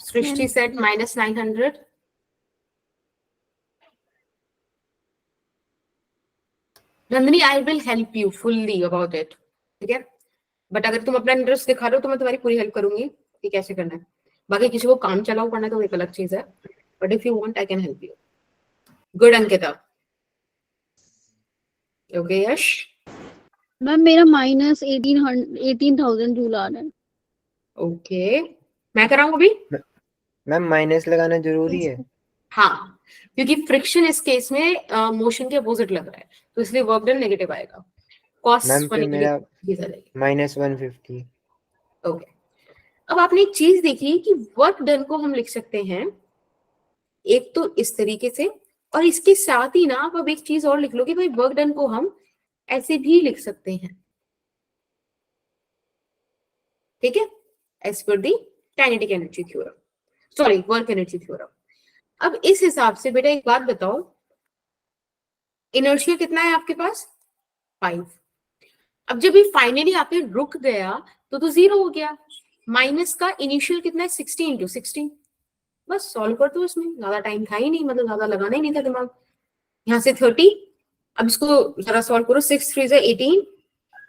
Srishti said minus 900. Nandini, I will help you fully about it. ठीक है, बट अगर तुम अपना इंटरेस्ट दिखा रहे हो तो मैं तुम्हारी पूरी हेल्प करूंगी कि कैसे करना है। बाकी किसी को काम चलाओ पढ़ना तो एक अलग चीज है, but if you want I can help you. Good Ankita. Okay Yash. Ma'am मेरा माइनस 18,000 जूल आ रहा है। ओके, मैं कराऊंगा अभी। मैम माइनस लगाना जरूरी है? हाँ, क्योंकि फ्रिक्शन इस केस में मोशन के अपोजिट लग रहा है, तो इसलिए वर्क डन नेगेटिव आएगा। कॉस्ट मैम फिर मेरा माइनस -150। ओके, अब आपने एक चीज देखी कि वर्क डन को हम लिख सकते हैं एक तो इस तरीके से, और इसके साथ ही ना आप अब एक चीज और लिख लो कि भाई वर्क डन को हम ऐसे भी लिख सकते हैं। ठीक है, as per the kinetic energy theorem, sorry work energy theorem. अब इस हिसाब से बेटा एक बात बताओ, इनर्शिया कितना है आपके पास? 5। अब जब ये फाइनली आपने रुक गया तो 0 हो गया। माइनस का इनिशियल कितना है? 60 × 60। बस सॉल्व कर दो, इसमें ज्यादा टाइम था ही नहीं, मतलब ज्यादा लगाना ही नहीं था दिमाग। यहाँ से 30, अब इसको जरा सॉल्व करो। 6 3 से 18,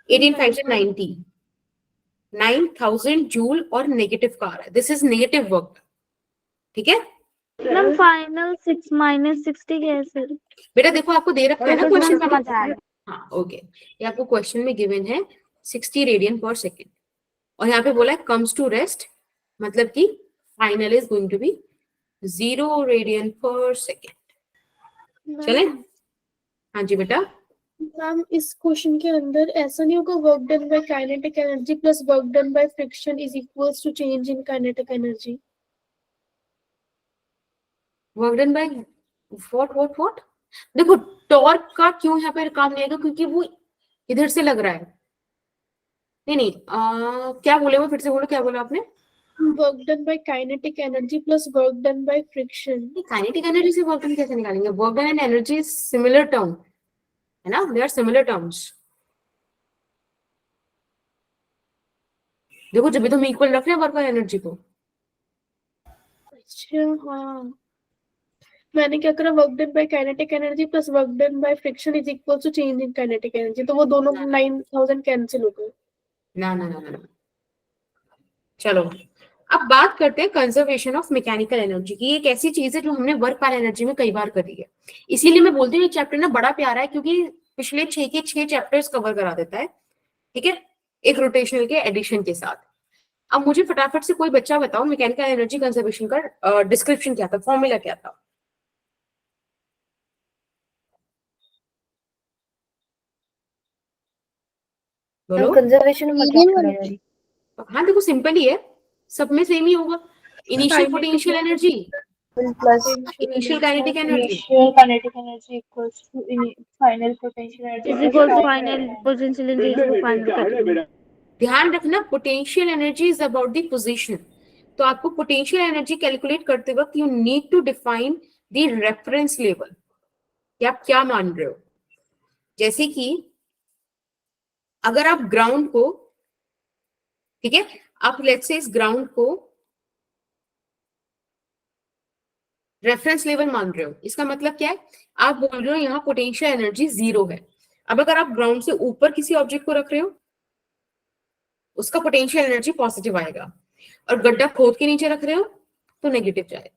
18 5 से 90, 9000 जूल और नेगेटिव का आ रहा है। This is negative work. ठीक है मैम फाइनल 6 माइनस 60 कैसे? बेटा देखो, आपको दे रखा है ना क्वेश्चन में। समझ आ रहा है। हाँ ओके, ये आपको क्वेश्चन में गिवन है 60 रेडियन पर सेकेंड, और यहाँ पे बोला है कम्स टू रेस्ट, मतलब कि final is going to be 0 radian per second. चले? हाँ जी बेटा। मैम इस क्वेश्चन के अंदर ऐसा नहीं होगा work done by kinetic energy plus work done by friction is equals to change in kinetic energy? Work done by what? देखो टॉर्क का क्यों यहाँ पे काम नहीं आएगा, क्योंकि वो इधर से लग रहा है। नहीं क्या बोले वो, फिर से बोलो, क्या बोला आपने? Work done by kinetic energy plus work done by friction. Kinetic energy से वर्क डन कैसे निकालेंगे? Work done and energy is similar term है ना, दे आर सिमिलर टर्म्स। देखो जब भी तुम इक्वल रख रहे हैं वर्क और एनर्जी को। अच्छा हाँ, मैंने क्या करा, work done by kinetic energy plus work done by friction is equal to change in kinetic energy, तो वो दोनों 9000 कैंसिल हो गए। ना। चलो अब बात करते हैं कंजर्वेशन ऑफ मैकेनिकल एनर्जी की। एक ऐसी चीज है जो हमने वर्क पर एनर्जी में कई बार करी है, इसीलिए मैं बोलती हूँ ये चैप्टर ना बड़ा प्यारा है, क्योंकि पिछले 6 के 6 चैप्टर्स कवर करा देता है। ठीक है, एक रोटेशनल के एडिशन के साथ। अब मुझे फटाफट से कोई बच्चा बताओ मैकेनिकल एनर्जी कंजर्वेशन का डिस्क्रिप्शन क्या था, फॉर्मूला क्या था? बोलो। Conservation of mechanical energy. हाँ देखो सिंपल ही है, सब में सेम ही होगा। Initial potential energy plus initial kinetic energy initial kinetic energy equals to final potential energy is equal to final potential energy is equal final. ध्यान रखना, potential energy is about the position. तो आपको पोटेंशियल एनर्जी कैलकुलेट करते वक्त you need to define the reference level कि आप क्या मान रहे हो। जैसे कि अगर आप ग्राउंड को, ठीक है, आप लेट्स से इस ग्राउंड को रेफरेंस लेवल मान रहे हो, इसका मतलब क्या है? आप बोल रहे हो यहाँ पोटेंशियल एनर्जी 0 है। अब अगर आप ग्राउंड से ऊपर किसी ऑब्जेक्ट को रख रहे हो, उसका पोटेंशियल एनर्जी पॉजिटिव आएगा, और गड्ढा खोद के नीचे रख रहे हो तो नेगेटिव जाएगा।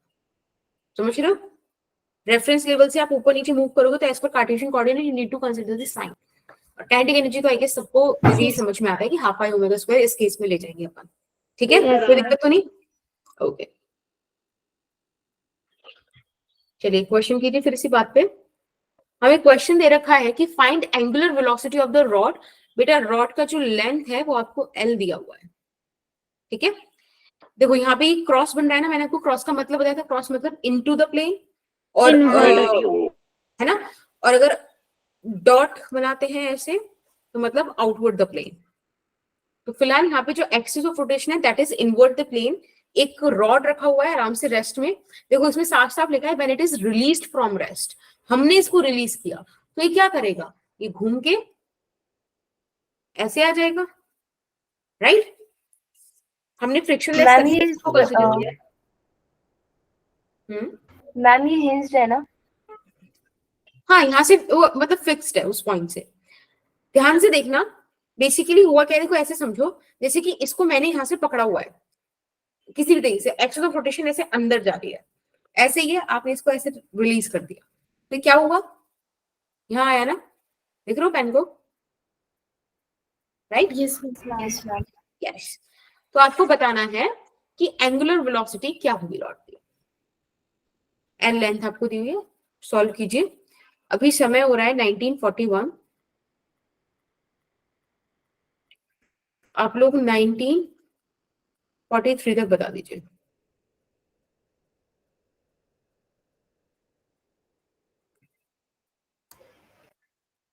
समझ रहे हो? रेफरेंस लेवल से आप ऊपर नीचे मूव करोगे तो as per Cartesian coordinate you need to consider the sine. और काइनेटिक एनर्जी तो आई गेस सबको ये समझ में आता है कि हाफ पाई ओमेगा स्क्वायर इस केस में ले जाएंगे अपन। ठीक है, कोई दिक्कत तो नहीं? ओके चलिए क्वेश्चन कीजिए फिर इसी बात पे। हमें क्वेश्चन दे रखा है कि find angular velocity of the rod. बेटा रॉड का जो लेंथ है वो आपको L दिया हुआ है। ठीक है, देखो यहाँ पे क्रॉस बन रहा है ना, मैंने आपको क्रॉस का मतलब बताया था, क्रॉस मतलब इनटू द प्लेन, और है ना, और अगर डॉट बनाते हैं ऐसे तो मतलब आउटवर्ड द प्लेन। तो फिलहाल यहाँ पे जो एक्सिस ऑफ रोटेशन है that is inward the plane, एक रॉड रखा हुआ है आराम से रेस्ट में, देखो इसमें साफ साफ लिखा है when it is released from rest, हमने इसको रिलीज किया तो ये क्या करेगा, ये घूम के ऐसे आ जाएगा, राइट? हमने फ्रिक्शनलेस मैम करके ये इसको कंसीडर किया है। मैम ये हिंज्ड है ना? हाँ, यहाँ से वो मतलब फिक्स्ड है उस पॉइंट से। ध्यान से देखना, बेसिकली हुआ क्या है, देखो ऐसे समझो जैसे कि इसको मैंने यहाँ से पकड़ा हुआ है किसी भी तरीके से, एक्सेस ऑफ रोटेशन ऐसे अंदर जा रही है, ऐसे ही है, आपने इसको ऐसे रिलीज कर दिया तो क्या हुआ, यहाँ आया ना, देख रहे हो पेन को, right? Yes yes ma'am. Yes. तो आपको बताना है कि एंगुलर वेलोसिटी क्या होगी रॉड की। एल लेंथ आपको दी हुई है, सॉल्व कीजिए। अभी समय हो रहा है 1941, आप लोग 1943 तक बता दीजिए।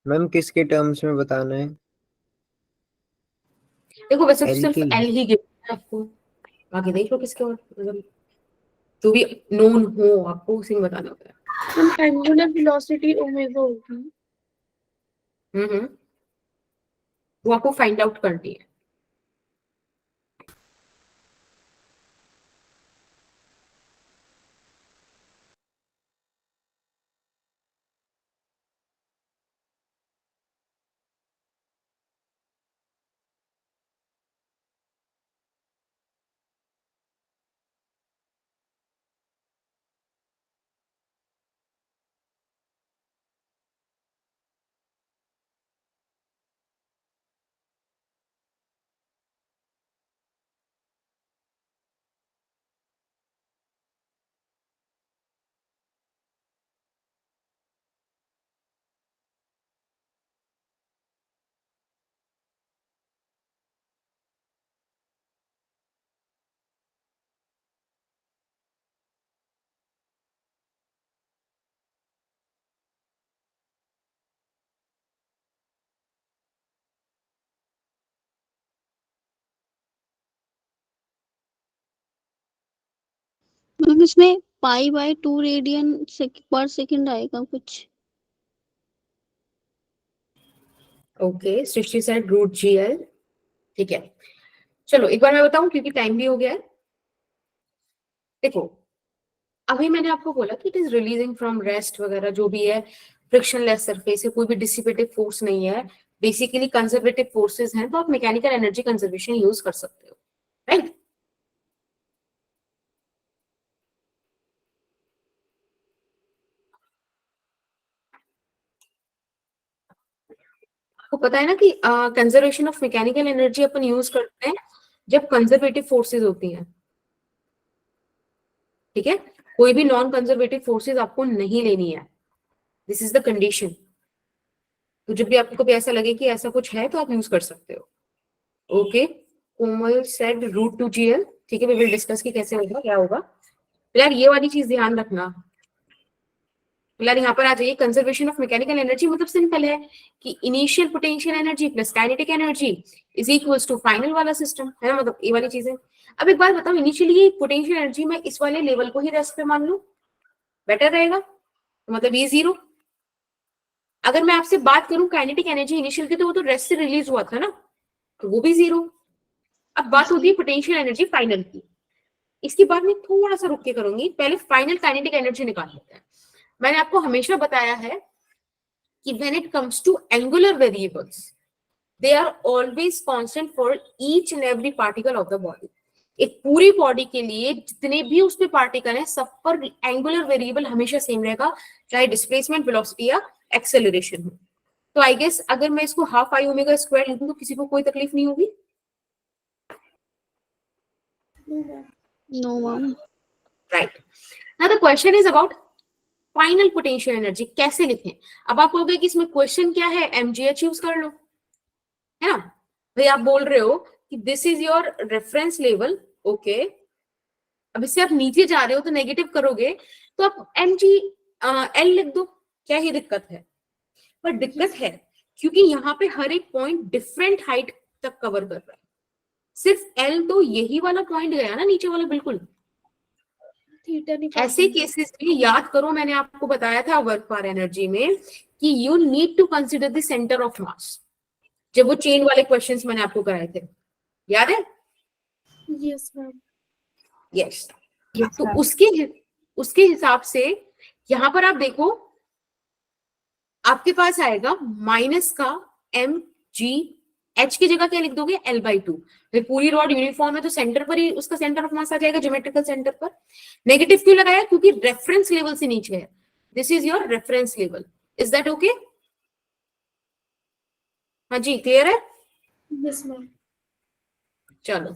मैम किसके टर्म्स में बताना है? देखो वैसे तो L सिर्फ की? एल ही गिवन है आपको, बाकी देख लो किसके और मतलब जो भी नोन हो आपको उसी में बताना होता है। मैम एंगुलर वेलोसिटी ओमेगा होगी। वो आपको फाइंड आउट करनी है। मैम इसमें पाई बाय 2 रेडियन पर सेकंड आएगा कुछ। ओके, सृष्टि सेड रूट GL, ठीक है। चलो एक बार मैं बताऊं क्योंकि टाइम भी हो गया है। देखो अभी मैंने आपको बोला कि it is releasing from rest वगैरह जो भी है, फ्रिक्शनलेस सरफेस है, कोई भी डिसिपेटिव फोर्स नहीं है, बेसिकली कंजर्वेटिव फोर्सेस हैं, तो आप मैकेनिकल एनर्जी कंजर्वेशन यूज कर सकते हो, राइट? आपको पता है ना कि conservation of mechanical energy upon use करते हैं जब कंजर्वेटिव फोर्सेस होती हैं, ठीक है? कोई भी नॉन कंजर्वेटिव फोर्सेस आपको नहीं लेनी है, दिस इज द कंडीशन। तो जब भी आपको कभी ऐसा लगे कि ऐसा कुछ है तो आप यूज कर सकते हो। ओके, कोमल सेड रूट 2GL, ठीक है, वी विल डिस्कस कि कैसे होगा क्या होगा। यार ये वाली चीज ध्यान रखना, फिलहाल यहाँ पर आ जाइए। कंजर्वेशन ऑफ मैकेनिकल एनर्जी मतलब सिंपल है कि initial potential energy plus kinetic energy is equals to final वाला सिस्टम, है ना, मतलब ये वाली चीजें। अब एक बात बताओ, इनिशियली पोटेंशियल एनर्जी मैं इस वाले लेवल को ही रेस्ट पे मान लूं, बेटर रहेगा, तो मतलब ये 0। अगर मैं आपसे बात करूं काइनेटिक एनर्जी इनिशियल की, तो वो तो रेस्ट से रिलीज हुआ था ना, तो वो भी 0। अब बात होती है पोटेंशियल एनर्जी फाइनल की, इसकी बात मैं थोड़ा सा रुक के करूंगी, पहले फाइनल काइनेटिक एनर्जी निकाल लेते हैं। मैंने आपको हमेशा बताया है कि when it comes to angular variables, they are always constant for each and every particle of the body। एक पूरी बॉडी के लिए जितने भी उस पे पार्टिकल हैं सब पर एंगुलर वेरिएबल हमेशा सेम रहेगा, चाहे डिस्प्लेसमेंट, वेलोसिटी या एक्सेलरेशन हो। तो आई गेस अगर मैं इसको हाफ आई ओमेगा स्क्वायर लिखूं तो किसी को कोई तकलीफ नहीं होगी? No ma'am. Right, now the question is about final potential energy कैसे लिखें। अब आप कहोगे कि इसमें क्वेश्चन क्या है, mgh यूज कर लो, है ना भाई। आप बोल रहे हो कि this is your reference level, okay, अब इससे आप नीचे जा रहे हो तो नेगेटिव करोगे तो आप mgl लिख दो, क्या ही दिक्कत है? पर दिक्कत है क्योंकि यहाँ पे हर एक पॉइंट डिफरेंट हाइट तक कवर कर रहा है, सिर्फ एल तो यही वाला पॉइंट गया ना नीचे वाला, बिल्कुल। थीटा निकाल ऐसे केसेस में याद करो, मैंने आपको बताया था वर्क पर एनर्जी में कि you need to consider the centre of mass, जब वो चेन वाले क्वेश्चंस मैंने आपको कराए थे, याद है? Yes ma'am. यस। तो उसके हिसाब से यहां पर आप देखो, आपके पास आएगा माइनस का एम जी, एच की जगह क्या लिख दोगे? L/2। पूरी रॉड यूनिफॉर्म है तो सेंटर पर ही उसका सेंटर ऑफ मास आ जाएगा, ज्योमेट्रिकल सेंटर पर। नेगेटिव क्यों लगाया? क्योंकि रेफरेंस लेवल से नीचे है। This is your reference level. Is that okay? हाँ जी, क्लियर है? Yes ma'am. चलो,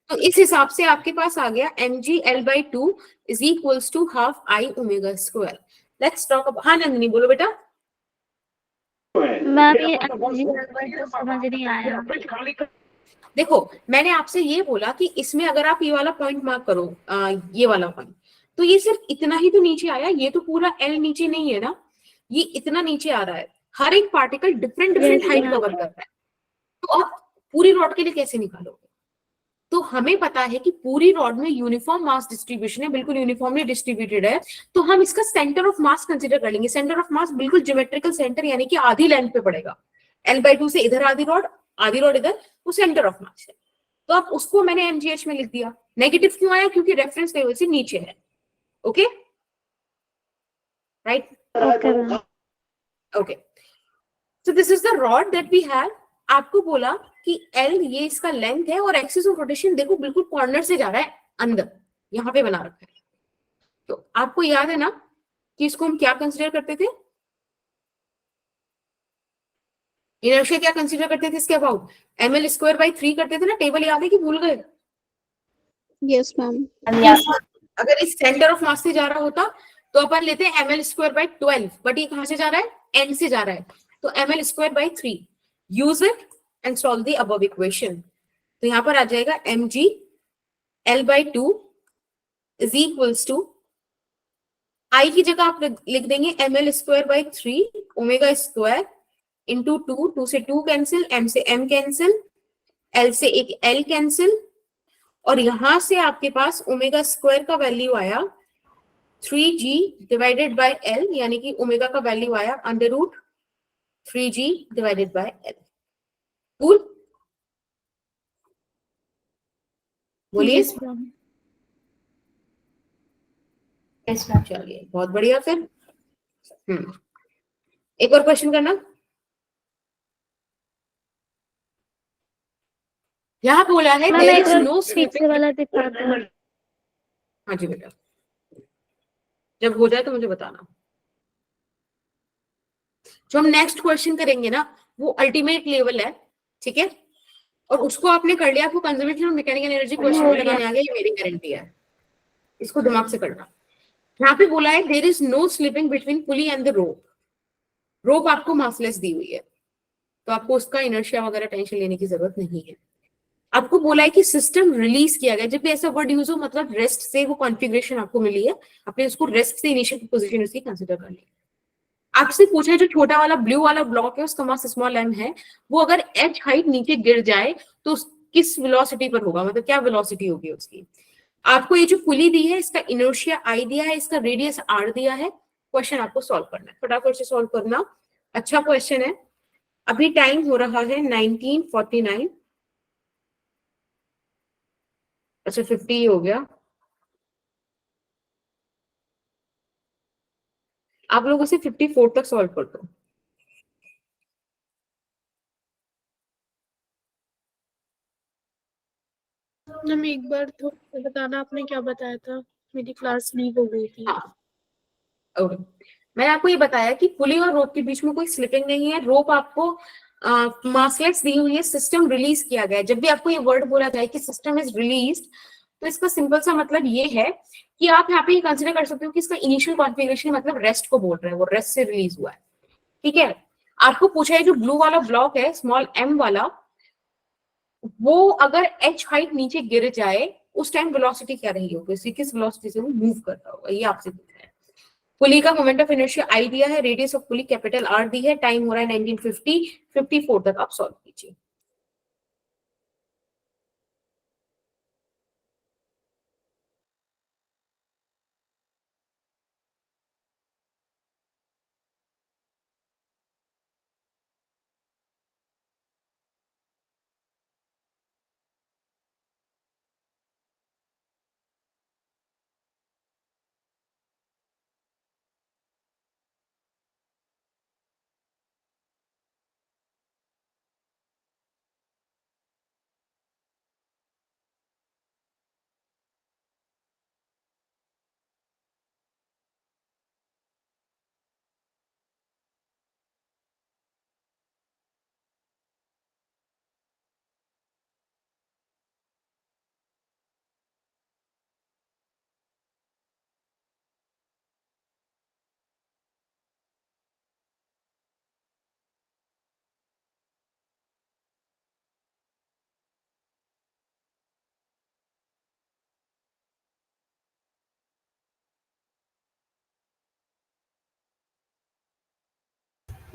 तो इस हिसाब से आपके पास आ गया mg L/2 is equals to half I omega square. Let's talk about, हाँ नंदिनी बोलो बेटा। मैम ये समझ नहीं आया। देखो, मैंने आपसे ये बोला कि इसमें अगर आप ये वाला पॉइंट मार्क करो, ये वाला पॉइंट, तो ये सिर्फ इतना ही तो नीचे आया, ये तो पूरा एल नीचे नहीं है ना, ये इतना नीचे आ रहा है। हर एक पार्टिकल डिफरेंट हाइट कवर कर रहा है, तो आप पूरी रॉड के लिए कैसे निकालोगे? तो हमें पता है कि पूरी रॉड में यूनिफॉर्म मास डिस्ट्रीब्यूशन है, बिल्कुल यूनिफॉर्मली डिस्ट्रीब्यूटेड है, तो हम इसका सेंटर ऑफ मास कंसीडर कर लेंगे। सेंटर ऑफ मास बिल्कुल ज्योमेट्रिकल सेंटर, यानी कि आधी लेंथ पे पड़ेगा। L/2 से इधर आधी रॉड इधर, वो सेंटर ऑफ मास है। तो आप उसको मैंने MGH में लिख दिया। नेगेटिव क्यों आया? क्योंकि रेफरेंस लेवल से नीचे है। Okay, right? Okay, so this is the rod that we have. आपको बोला कि L ये इसका लेंथ है और एक्सिस ऑफ रोटेशन देखो बिल्कुल कॉर्नर से जा रहा है अंदर, यहाँ पे बना रखा है। तो आपको याद है ना कि इसको हम क्या कंसीडर करते थे? इनर्शिया क्या कंसीडर करते थे इसके अबाउट? ml²/3 करते थे ना। टेबल याद है कि भूल गए? Yes ma'am. अगर इस सेंटर ऑफ मास से जा रहा होता तो अपन लेते हैं ml²/12, बट ये कहां से जा रहा है? n से जा रहा है, तो ml²/3। Use it and solve the above equation. तो यहां पर आ जाएगा mg L/2 is equals to, I की जगह आप लिख देंगे ml²/3 ओमेगा स्क्वायर इंटू 2 से 2 कैंसिल, m से m कैंसिल, l से एक l कैंसिल, और यहां से आपके पास ओमेगा स्क्वायर का वैल्यू आया 3g डिवाइडेड बाय l, यानी कि ओमेगा का वैल्यू आया √3g divided by l। Cool? बोलिए। चलिए, बहुत बढ़िया। फिर एक और क्वेश्चन करना। यहाँ बोला है there is no slipping। वाला दिखा दो। हाँ जी बेटा, जब हो जाए तो मुझे बताना। जो हम नेक्स्ट क्वेश्चन करेंगे ना, वो अल्टीमेट लेवल है, ठीक है? और उसको आपने कर लिया, आपको conservation of mechanical energy question लगाने आ गया, ये मेरी गारंटी है। इसको दिमाग से करना। यहाँ पे बोला है there is no slipping between pulley and the rope. Rope आपको मासलेस दी हुई है, तो आपको उसका इनर्शिया वगैरह टेंशन लेने की जरूरत नहीं है। आपको बोला है कि सिस्टम रिलीज किया गया। जब भी ऐसा वर्ड यूज हो, मतलब रेस्ट से वो कॉन्फ़िगरेशन आपको मिली है, आपने उसको रेस्ट से इनिशियल पोजीशन उसकी कंसीडर कर ली। आपसे पूछा है जो छोटा वाला ब्लू वाला ब्लॉक है उसका मास स्मॉल m है, वो अगर h हाइट नीचे गिर जाए तो किस वेलोसिटी पर होगा, मतलब क्या वेलोसिटी होगी उसकी। आपको ये जो पुली दी है इसका इनर्शिया I दिया है, इसका रेडियस R दिया है। क्वेश्चन आपको सॉल्व करना है, फटाफट से सॉल्व करना। अच्छा क्वेश्चन है। अभी टाइम हो रहा है 1949। अच्छा 50 हो गया। आप लोग उसे 54 तक सॉल्व कर दो। मैम एक बार तो बताना आपने क्या बताया था, मेरी क्लास लीव हो गई थी। हाँ, ओके। मैंने आपको ये बताया कि पुली और रोप के बीच में कोई स्लिपिंग नहीं है। रोप आपको मासलेस दी हुई है, सिस्टम रिलीज किया गया है। जब भी आपको ये वर्ड बोला जाए कि सिस्टम इज रिलीज्ड, तो इसका सिंपल सा मतलब ये है कि आप यहाँ पे ये कंसिडर कर सकते हो कि इसका इनिशियल कॉन्फ़िगरेशन मतलब रेस्ट को बोल रहे हैं, वो रेस्ट से रिलीज हुआ है, ठीक है? आपको पूछा है जो ब्लू वाला ब्लॉक है स्मॉल m वाला, वो अगर h हाइट नीचे गिर जाए उस टाइम वेलोसिटी क्या रहेगी, होगी किस वेलोसिटी से वो मूव कर रहा होगा, ये आपसे पूछा है। पुली का मोमेंट ऑफ इनर्शिया I दिया है, radius of pulley capital R दी है, टाइम हो रहा है 1950, 54 तक आप सॉल्व कीजिए।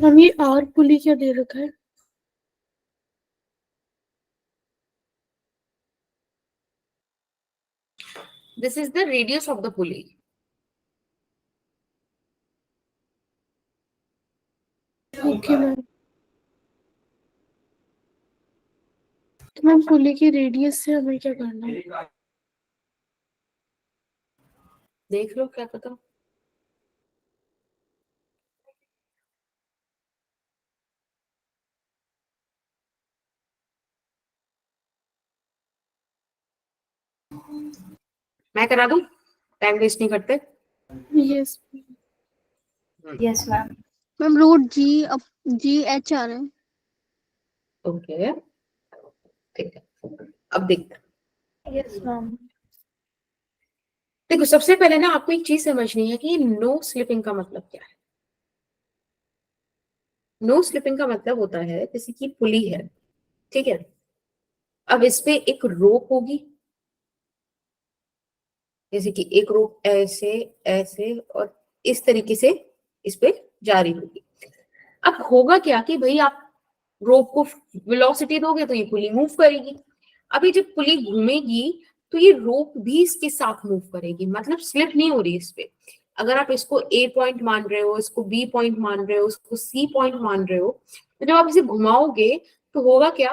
मैम ये आर पुली क्या दे रखा है? This is the radius of the pulley. Okay ma'am. तो मैम पुली की रेडियस से हमें क्या करना है? देख लो क्या पता। मैं करा दूं, टाइम वेस्ट नहीं करते। Yes yes ma'am. Ma'am root G अब जी एच आ रहा है। ओके ठीक है, अब देखते हैं। Yes ma'am. देखो सबसे पहले ना आपको एक चीज समझनी है कि नो स्लिपिंग का मतलब क्या है। नो स्लिपिंग का मतलब होता है जैसे कि पुली है, ठीक है, अब इस पे एक रोप होगी, जैसे कि एक रोप ऐसे ऐसे और इस तरीके से इस पे जारी होगी। अब होगा क्या कि भाई आप रोप को वेलोसिटी दोगे तो ये पुली मूव करेगी। अभी जब पुली घूमेगी तो ये रोप भी इसके साथ मूव करेगी, मतलब स्लिप नहीं हो रही इस पे। अगर आप इसको ए पॉइंट मान रहे हो, इसको बी पॉइंट मान रहे हो, इसको सी पॉइंट मान रहे हो, तो जब आप इसे घुमाओगे तो होगा क्या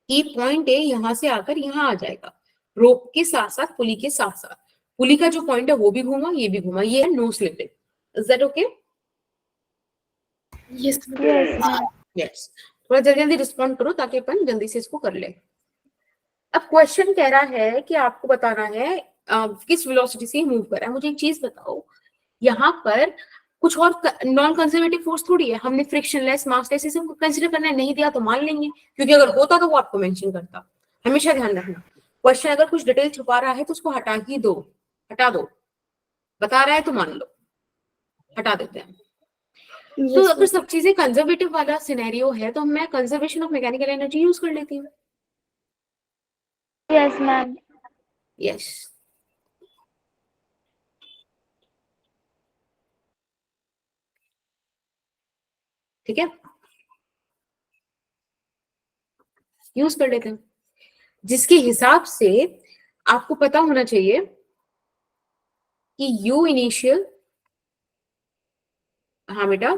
कि पॉइंट ए यहां से आकर यहां आ जाएगा, रोप के साथ साथ पुली के साथ साथ। पुली का जो पॉइंट है वो भी घूमा, ये भी घूमा, ये है no slipping. Is that okay? Yes yes. थोड़ा जल्दी जल्दी रिस्पॉन्ड करो ताकि अपन जल्दी से इसको कर ले। अब क्वेश्चन कह रहा है कि आपको बताना है किस वेलोसिटी से मूव कर रहा है। मुझे एक चीज बताओ, यहाँ पर कुछ और नॉन कंजर्वेटिव फोर्स थोड़ी है, हमने फ्रिक्शनलेस मासलेस इसे कंसीडर करना नहीं दिया तो मान लेंगे, क्योंकि अगर होता तो वो आपको मेंशन करता। हमेशा ध्यान रखना, क्वेश्चन अगर कुछ डिटेल छुपा रहा है तो उसको हटा ही दो, हटा दो। बता रहा है तो मान लो, हटा देते हैं। तो अगर सब चीजें कंजर्वेटिव वाला सिनेरियो है तो मैं conservation of mechanical energy use कर लेती हूँ। Yes ma'am. यस, ठीक है, यूज कर लेते हैं, जिसके हिसाब से आपको पता होना चाहिए कि यू इनिशियल, हाँ बेटा,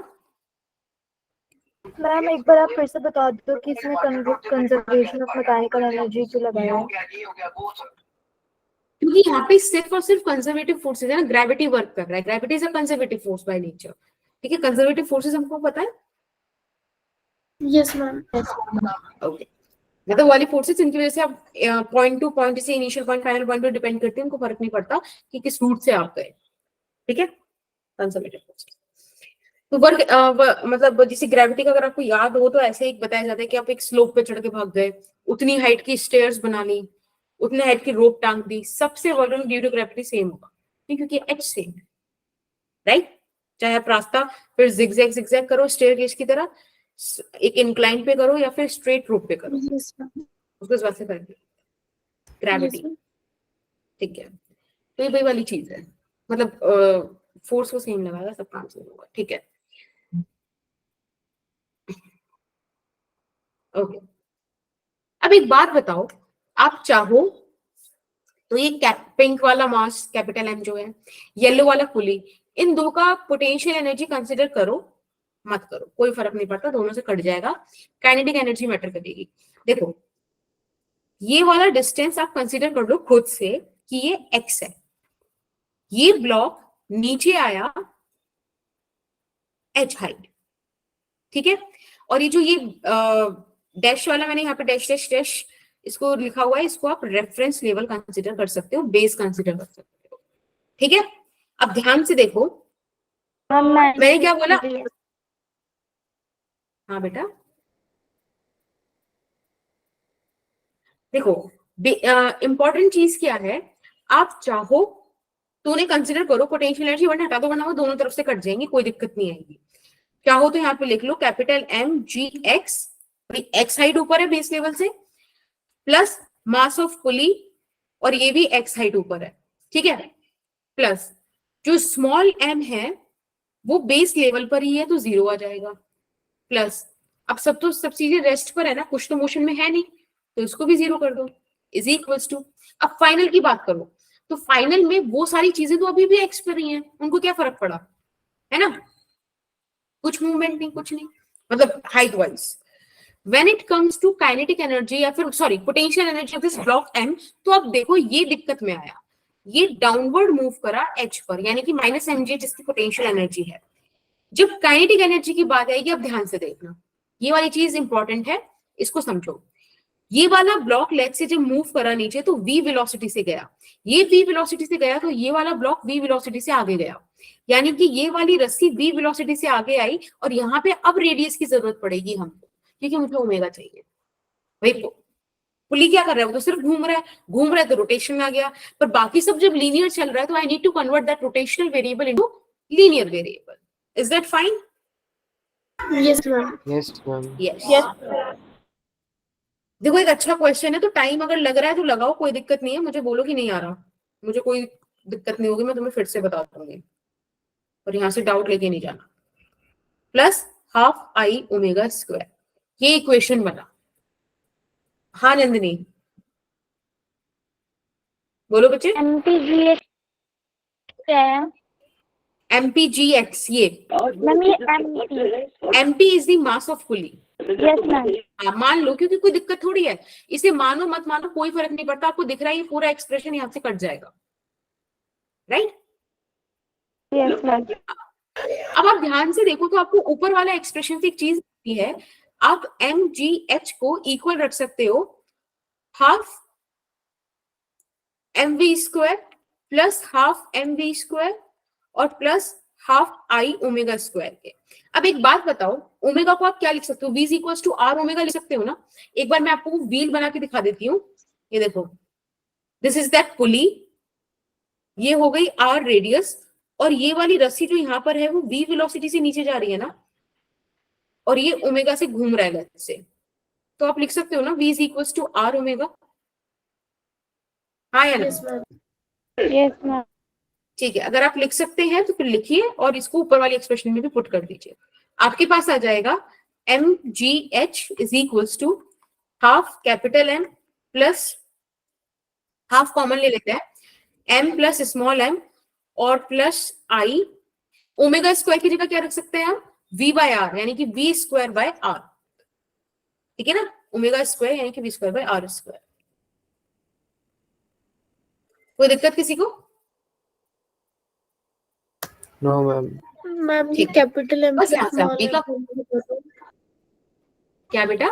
मैम एक बार आप फिर से बता दो कि इसमें कंजर्वेशन ऑफ मैकेनिकल एनर्जी क्यों लगाया है? क्योंकि यहाँ पे सिर्फ और सिर्फ कंजर्वेटिव फोर्सेज है ना, ग्रेविटी वर्क कर रहा है। Gravity is a conservative force by nature, ठीक है। कंजर्वेटिव फोर्सेज हमको पता है। Yes ma'am. ओके, मतलब वाली फोर्सेस जिनकी वजह से आप पॉइंट टू पॉइंट से इनिशियल पॉइंट फाइनल पॉइंट पे डिपेंड करते हैं, उनको फर्क नहीं पड़ता कि किस रूट से आप गए, ठीक है। कंजर्वेटिव फोर्सेस तो वर्क मतलब जैसे ग्रेविटी का अगर आपको याद हो तो ऐसे एक बताया जाता है कि आप एक स्लोप पे चढ़ के भाग गए, उतनी हाइट की स्टेयर्स बना ली, उतने हाइट की रोप टांग दी, सबसे work due to gravity same होगा, क्योंकि एच सेम है, राइट। चाहे आप रास्ता फिर जिगजैग जिगजैग करो स्टेयरकेस की तरह, एक इंक्लाइन पे करो या फिर स्ट्रेट रूप पे करो, यस मैम। उसको इस बात से फर्क ग्रेविटी, ठीक है। तो ये वही वाली चीज है, मतलब फोर्स को सेम लगाएगा, सब काम सेम होगा, ठीक है। ओके, अब एक बात बताओ, आप चाहो तो ये पिंक वाला मास कैपिटल एम जो है, येलो वाला पुली, इन दो का पोटेंशियल एनर्जी कंसिडर करो मत करो, कोई फर्क नहीं पड़ता, दोनों से कट जाएगा, काइनेटिक एनर्जी मैटर करेगी। देखो ये वाला डिस्टेंस आप कंसिडर कर लो खुद से कि ये एक्स है, ये ब्लॉक नीचे आया एच हाइट, ठीक है। और ये जो ये डैश वाला मैंने यहाँ पे डैश डैश डैश इसको लिखा हुआ है, इसको आप रेफरेंस लेवल कंसिडर कर सकते हो, बेस कंसिडर कर सकते हो, ठीक है। अब ध्यान से देखो, मैंने क्या बोला, हाँ बेटा देखो इंपॉर्टेंट चीज क्या है, आप चाहो तो उन्हें कंसिडर करो, पोटेंशियल एनर्जी वन हटा दो वरना वो दोनों तरफ से कट जाएंगी, कोई दिक्कत नहीं आएगी। चाहो तो यहाँ पे लिख लो capital M G X, X height ऊपर है बेस लेवल से, प्लस मास ऑफ पुली, और ये भी एक्स हाइट ऊपर है, ठीक है, प्लस जो स्मॉल एम है वो बेस लेवल पर ही है तो 0 आ जाएगा, प्लस अब सब चीजें रेस्ट पर है ना, कुछ तो मोशन में है नहीं, तो इसको भी 0 कर दो, इज इक्वल्स टू, अब फाइनल की बात करो तो फाइनल में वो सारी चीजें तो अभी भी एक्स पर ही हैं, उनको क्या फर्क पड़ा, है ना, कुछ मूवमेंट नहीं, कुछ नहीं, मतलब height wise. When it comes to kinetic energy या फिर sorry potential energy of this block M, तो अब देखो ये दिक्कत में आया, ये डाउनवर्ड मूव करा H पर, यानी कि माइनस mg जिसकी पोटेंशियल एनर्जी है। जब काइनेटिक एनर्जी की बात आएगी, अब ध्यान से देखना, ये वाली चीज इंपॉर्टेंट है, इसको समझो। ये वाला ब्लॉक लेग से जब मूव करा नीचे तो v वेलोसिटी से गया, ये v वेलोसिटी से गया तो ये वाला ब्लॉक v वेलोसिटी से आगे गया, यानी कि ये वाली रस्सी v वेलोसिटी से आगे आई और यहाँ पे अब रेडियस की जरूरत पड़ेगी हमको, क्योंकि मुझे ओमेगा चाहिए। भाई पुली क्या कर रहा है, वो तो सिर्फ घूम रहा है तो रोटेशन में आ गया, पर बाकी सब जब लीनियर चल रहा है तो I need to convert that rotational variable into linear variable. Is that fine? Yes ma'am. Yes ma'am. Yes. देखो एक अच्छा क्वेश्चन है, तो टाइम अगर लग रहा है तो लगाओ, कोई दिक्कत नहीं है, मुझे बोलो कि नहीं आ रहा, मुझे कोई दिक्कत नहीं होगी, मैं तुम्हें फिर से बता दूंगी, और यहाँ से डाउट लेके नहीं जाना। Plus half I omega square, ये इक्वेशन बना। हाँ नंदिनी बोलो बच्चे। MPGX क्या है? MPGX, ये मैम ये MP। MP is the mass of pulley. Yes ma'am. मान लो, क्योंकि कोई दिक्कत थोड़ी है, इसे मानो मत मानो कोई फर्क नहीं पड़ता, आपको दिख रहा है ये पूरा एक्सप्रेशन यहाँ से कट जाएगा, राइट? Yes ma'am. अब आप ध्यान से देखो तो आपको ऊपर वाला एक्सप्रेशन से एक चीज दिखती है, आप MGH को इक्वल रख सकते हो half mv square plus half mv square और plus half I omega square के। अब एक बात बताओ, ओमेगा को आप क्या लिख सकते हो, v equals to R omega लिख सकते हो ना। एक बार मैं आपको व्हील बना के दिखा देती हूँ, ये देखो, दिस इज दैट पुली, ये हो गई आर रेडियस, और ये वाली रस्सी जो यहाँ पर है वो v वेलोसिटी से नीचे जा रही है ना, और ये ओमेगा से घूम रहा है से, तो आप लिख सकते हो ना v is equals to R omega. हाँ या यस ना? मैम। Yes ma'am. ठीक है, अगर आप लिख सकते हैं तो फिर लिखिए और इसको ऊपर वाली एक्सप्रेशन में भी पुट कर दीजिए। आपके पास आ जाएगा MGH is equals to half capital M plus half common ले लेते हैं M प्लस स्मॉल m और प्लस I, ओमेगा स्क्वायर की जगह क्या रख सकते हैं हम, V बाय आर, यानी कि V स्क्वायर बाय आर, ठीक है ना, ओमेगा स्क्वायर यानी कि V square by R square. कोई दिक्कत किसी को? No ma'am. मैम ये ठीक है। कैपिटल एम बस यहाँ से आप स्मॉल B का क्या बेटा?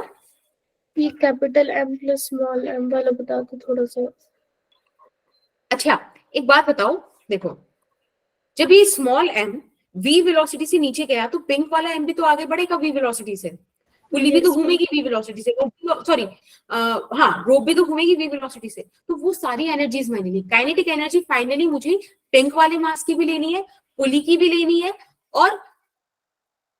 ये capital M plus small M वाला बता दो थोड़ा सा। अच्छा एक बात बताओ, देखो जब ये स्मॉल m v वेलोसिटी से नीचे गया तो पिंक वाला m भी तो आगे बढ़ेगा v वेलोसिटी से, पुली भी तो घूमेगी v वेलोसिटी से, सॉरी हाँ रोप भी तो घूमेगी v वेलोसिटी से, तो वो सारी एनर्जीज मैंने ली। काइनेटिक एनर्जी फाइनली मुझे पिंक वाले मास की भी लेनी है, पुली की भी लेनी है, और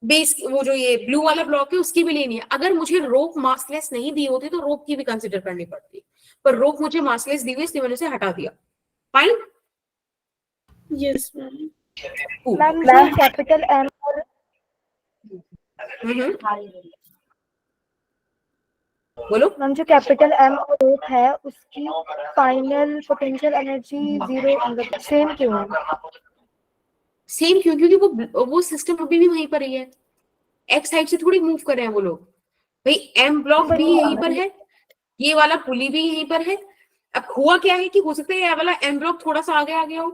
बेस वो जो ये ब्लू वाला ब्लॉक है उसकी भी लेनी है। अगर मुझे रोप मासलेस नहीं दी होती तो रोप की भी कंसिडर करनी पड़ती, पर रोप मुझे मासलेस दी हुई इसलिए मैंने उसे हटा दिया। Fine. Yes ma'am. Ma'am capital M और बोलो। मैम जो कैपिटल एम और रोप है उसकी फाइनल पोटेंशियल एनर्जी 0 सेम क्यों है? सेम क्यों? क्योंकि वो सिस्टम अभी भी वहीं पर ही है, एक्स साइड से थोड़ी मूव कर रहे हैं वो लोग। भाई एम ब्लॉक भी यहीं पर है, ये वाला पुली भी यहीं पर है। अब हुआ क्या है कि हो सकता है ये वाला एम ब्लॉक थोड़ा सा आगे आ गया हो,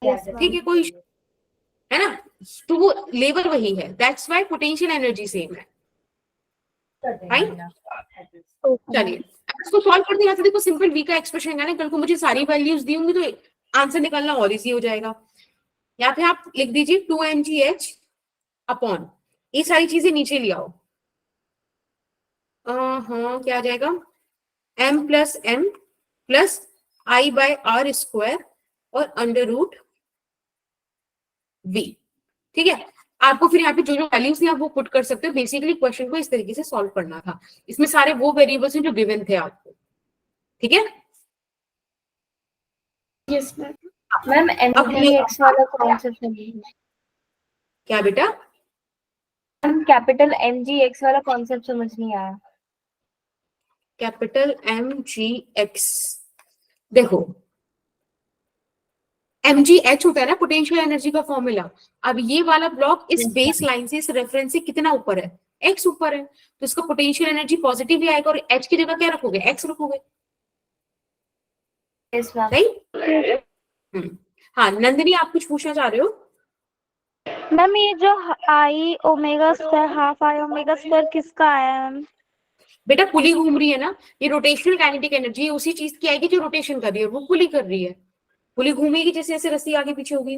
ठीक है, कोई है ना, तो वो लेवल वही है, that's why potential energy same है। राइट, चलिए इसको सॉल्व करते हैं। देखो सिंपल v का एक्सप्रेशन है ना, कल को मुझे सारी वैल्यूज दी होंगी तो आंसर निकालना और इजी हो जाएगा। यहाँ पे आप लिख दीजिए 2mgh अपॉन, ये सारी चीजें नीचे ले आओ, हाँ क्या आ जाएगा, m plus m plus i by R square और अंडर रूट v, ठीक है। आपको फिर यहाँ पे जो जो वैल्यूज थी आप वो पुट कर सकते हो। बेसिकली क्वेश्चन को इस तरीके से सॉल्व करना था, इसमें सारे वो वेरिएबल्स हैं जो गिवन थे आपको, ठीक है। Yes ma'am. मैम एनजीएक्स वाला कौन सा है? क्या बेटा? हम कैपिटल MGX वाला कॉन्सेप्ट समझ नहीं आया। कैपिटल MGX, देखो MGH होता है ना पोटेंशियल एनर्जी का फॉर्मूला। अब ये वाला ब्लॉक इस बेस लाइन से, इस रेफरेंस से कितना ऊपर है? X ऊपर है, तो इसका पोटेंशियल एनर्जी पॉजिटिव ही आएगा, और H की जगह क्या रखोगे? X रखोगे, यस मैम। राइट? हाँ नंदिनी, आप कुछ पूछना चाह रहे हो? मैम ये जो I omega square, half I omega square किसका आया है मैम? बेटा पुली घूम रही है ना, ये रोटेशनल काइनेटिक एनर्जी उसी चीज की आएगी जो रोटेशन कर रही है, वो पुली कर रही है। पुली घूमेगी जैसे जैसे रस्सी आगे पीछे होगी,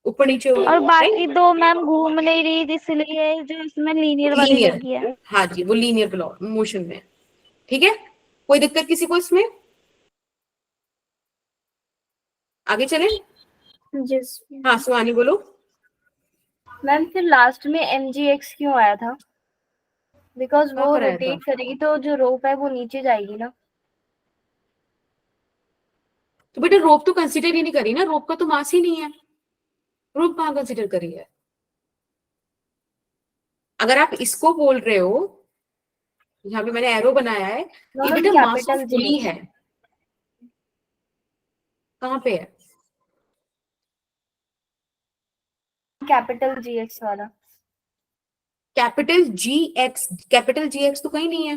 ऊपर नीचे होगी, और बाकी दो मैम घूम नहीं रही, इसलिए जो इसमें लीनियर वाली लीनियर, लगी है। हाँ जी, वो लीनियर मोशन में। ठीक है, कोई दिक्कत किसी को इसमें? आगे चले? यस हाँ सुहानी बोलो। मैम फिर लास्ट में MGX क्यों आया था? बिकॉज कहाँ वो पर आया रोटेट था? करेगी तो जो रोप है वो नीचे जाएगी ना। तो बेटा रोप तो कंसिडर ही नहीं करी ना, रोप का तो मास ही नहीं है, रोप कहाँ कंसिडर करी है? अगर आप इसको बोल रहे हो, यहाँ पे मैंने एरो बनाया है, ये बेटा मास ऑफ पुली है। कहाँ पे है? कैपिटल GX वाला। कैपिटल GX तो कहीं नहीं है।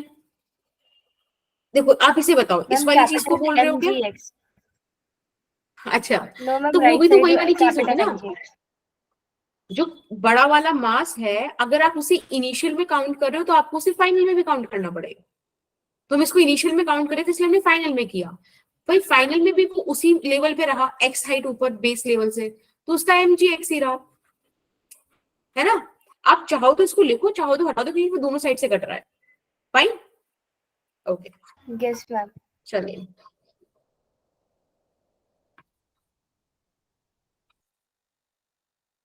देखो आप इसे बताओ, इस वाली चीज को बोल रहे हो क्या? MGX। अच्छा, नो मैम, तो वो भी तो वही वाली चीज होगी ना, MGX। जो बड़ा वाला मास है, अगर आप उसे इनिशियल में काउंट कर रहे हो तो आपको उसे फाइनल में भी काउंट करना पड़ेगा। तो हम इसको इनिशियल में काउंट करें, तो इसलिए हमने फाइनल में किया। भाई फाइनल में भी वो उसी लेवल पे रहा, एक्स हाइट ऊपर बेस लेवल से, तो उसका MGX ही रहा, है ना? आप चाहो तो इसको लिखो, चाहो तो हटा दो, क्योंकि वो दोनों साइड से कट रहा है। Fine, okay, yes ma'am. चलिए।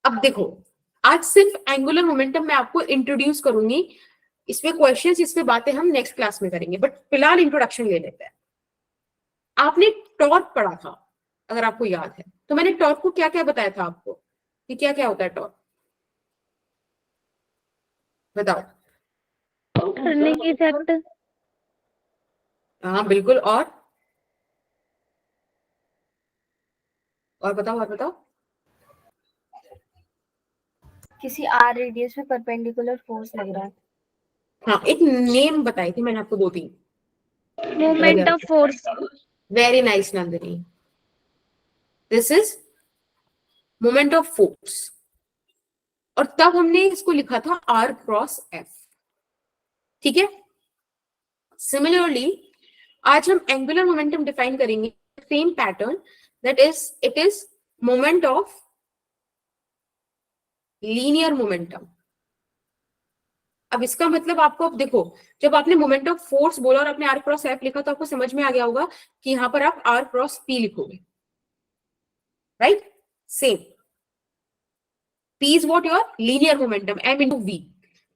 अब देखो, आज सिर्फ एंगुलर मोमेंटम मैं आपको इंट्रोड्यूस करूंगी, इसमें क्वेश्चंस, इसमें बातें हम नेक्स्ट क्लास में करेंगे, बट फिलहाल इंट्रोडक्शन ले लेते हैं। आपने टॉर्क पढ़ा था, अगर आपको याद है, तो मैंने टॉर्क को क्या क्या बताया था आपको, कि क्या क्या होता है टॉर्क? बताओ। Turning effect. हाँ बिल्कुल, और बताओ, और बताओ। किसी R रेडियस में परपेंडिकुलर फोर्स लग रहा है। हाँ, एक नेम बताई थी मैंने आपको, 2-3। Moment of force. Very nice Nandini, this is moment of force. और तब हमने इसको लिखा था R×F, ठीक है? सिमिलरली आज हम एंगुलर मोमेंटम डिफाइन करेंगे, same pattern, that is it is moment of linear momentum. अब इसका मतलब आपको, अब देखो, जब आपने मोमेंट ऑफ फोर्स बोला और आपने R×F लिखा, तो आपको समझ में आ गया होगा कि यहां पर आप R×P लिखोगे, right? Same, P is what your linear momentum, M into V,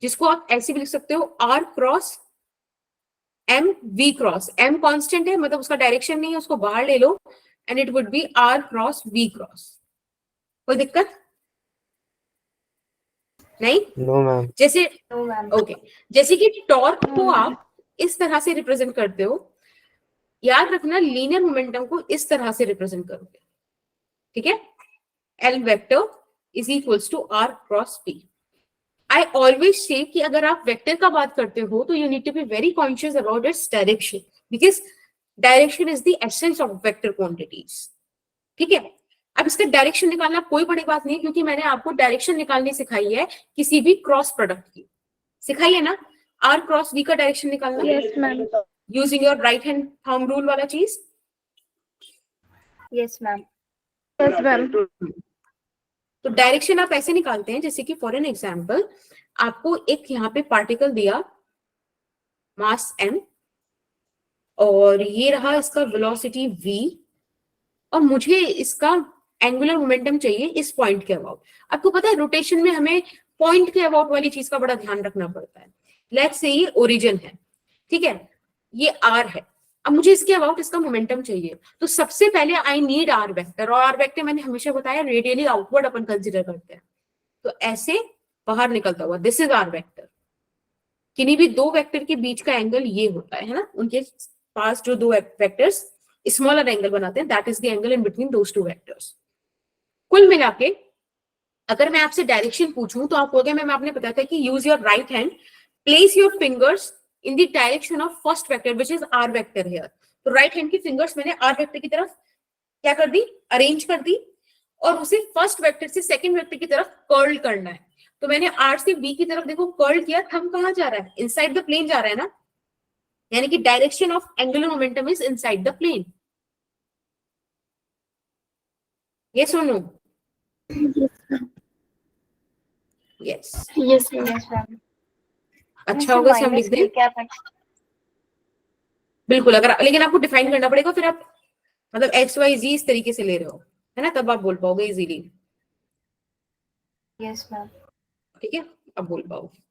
जिसको आप ऐसे भी लिख सकते हो R×M V×, M कांस्टेंट है, मतलब उसका डायरेक्शन नहीं है, उसको बाहर ले लो, and it would be R×V×। कोई दिक्कत नहीं? No ma'am. जैसे नो मैम। ओके, जैसे कि टॉर्क को आप इस तरह से रिप्रेजेंट करते हो, याद रखना लीनियर मोमेंटम को इस तरह से रिप्रेजेंट करोगे, ठीक है? L vector is equals to R×P। I always say कि अगर आप वेक्टर का बात करते हो तो you need to be very conscious about its direction, because direction is the essence of vector quantities, ठीक है? अब इसका डायरेक्शन निकालना कोई बड़ी बात नहीं, क्योंकि मैंने आपको डायरेक्शन निकालनी सिखाई है किसी भी क्रॉस प्रोडक्ट की, सिखाई है ना? R×V का डायरेक्शन निकालना, yes ma'am. Using your right hand thumb rule वाला चीज। Yes ma'am. Yes ma'am. तो डायरेक्शन आप ऐसे निकालते हैं, जैसे कि फॉर एन एग्जांपल आपको एक यहाँ पे पार्टिकल दिया, मास m, और ये रहा इसका वेलोसिटी v, और मुझे इसका एंगुलर मोमेंटम चाहिए इस पॉइंट के अबाउट। आपको पता है रोटेशन में हमें पॉइंट के अबाउट वाली चीज का बड़ा ध्यान रखना पड़ता है। लेट्स से ये ओरिजिन है, ठीक है, ये r है, अब मुझे इसके अबाउट इसका मोमेंटम चाहिए, तो सबसे पहले आई नीड r वेक्टर, और r वेक्टर मैंने हमेशा बताया रेडियली आउटवर्ड अपन कंसीडर करते हैं, तो ऐसे बाहर निकलता हुआ, दिस इज आर वेक्टर। किन्हीं भी दो वेक्टर के बीच का एंगल ये होता है ना, उनके पास जो दो वेक्टर्स स्मॉलर एंगल बनाते हैं, that is the angle in between those two vectors. कुल मिला के अगर मैं आपसे डायरेक्शन पूछूं तो आप बोलोगे, मैम आपने बताया था कि use your right hand, place your fingers in the direction of first vector which is R vector here. तो राइट हैंड की फिंगर्स मैंने आर वेक्टर की तरफ क्या कर दी, अरेंज कर दी, और उसे फर्स्ट वेक्टर से सेकंड वेक्टर की तरफ कर्ल करना है। तो मैंने आर से बी की तरफ देखो कर्ल किया, थंब कहां जा रहा है, इनसाइड द प्लेन जा रहा है ना, यानी कि direction of angular momentum is inside the plane. ये सुनो, yes yes ma'am. Yes ma'am. अच्छा होगा इसे हम लिख दें, बिल्कुल। अगर लेकिन आपको डिफाइन करना पड़ेगा, फिर आप मतलब एक्स वाई जी इस तरीके से ले रहे हो, है ना, तब आप बोल पाओगे इजीली। Yes ma'am. ठीक है, अब बोल पाओगे।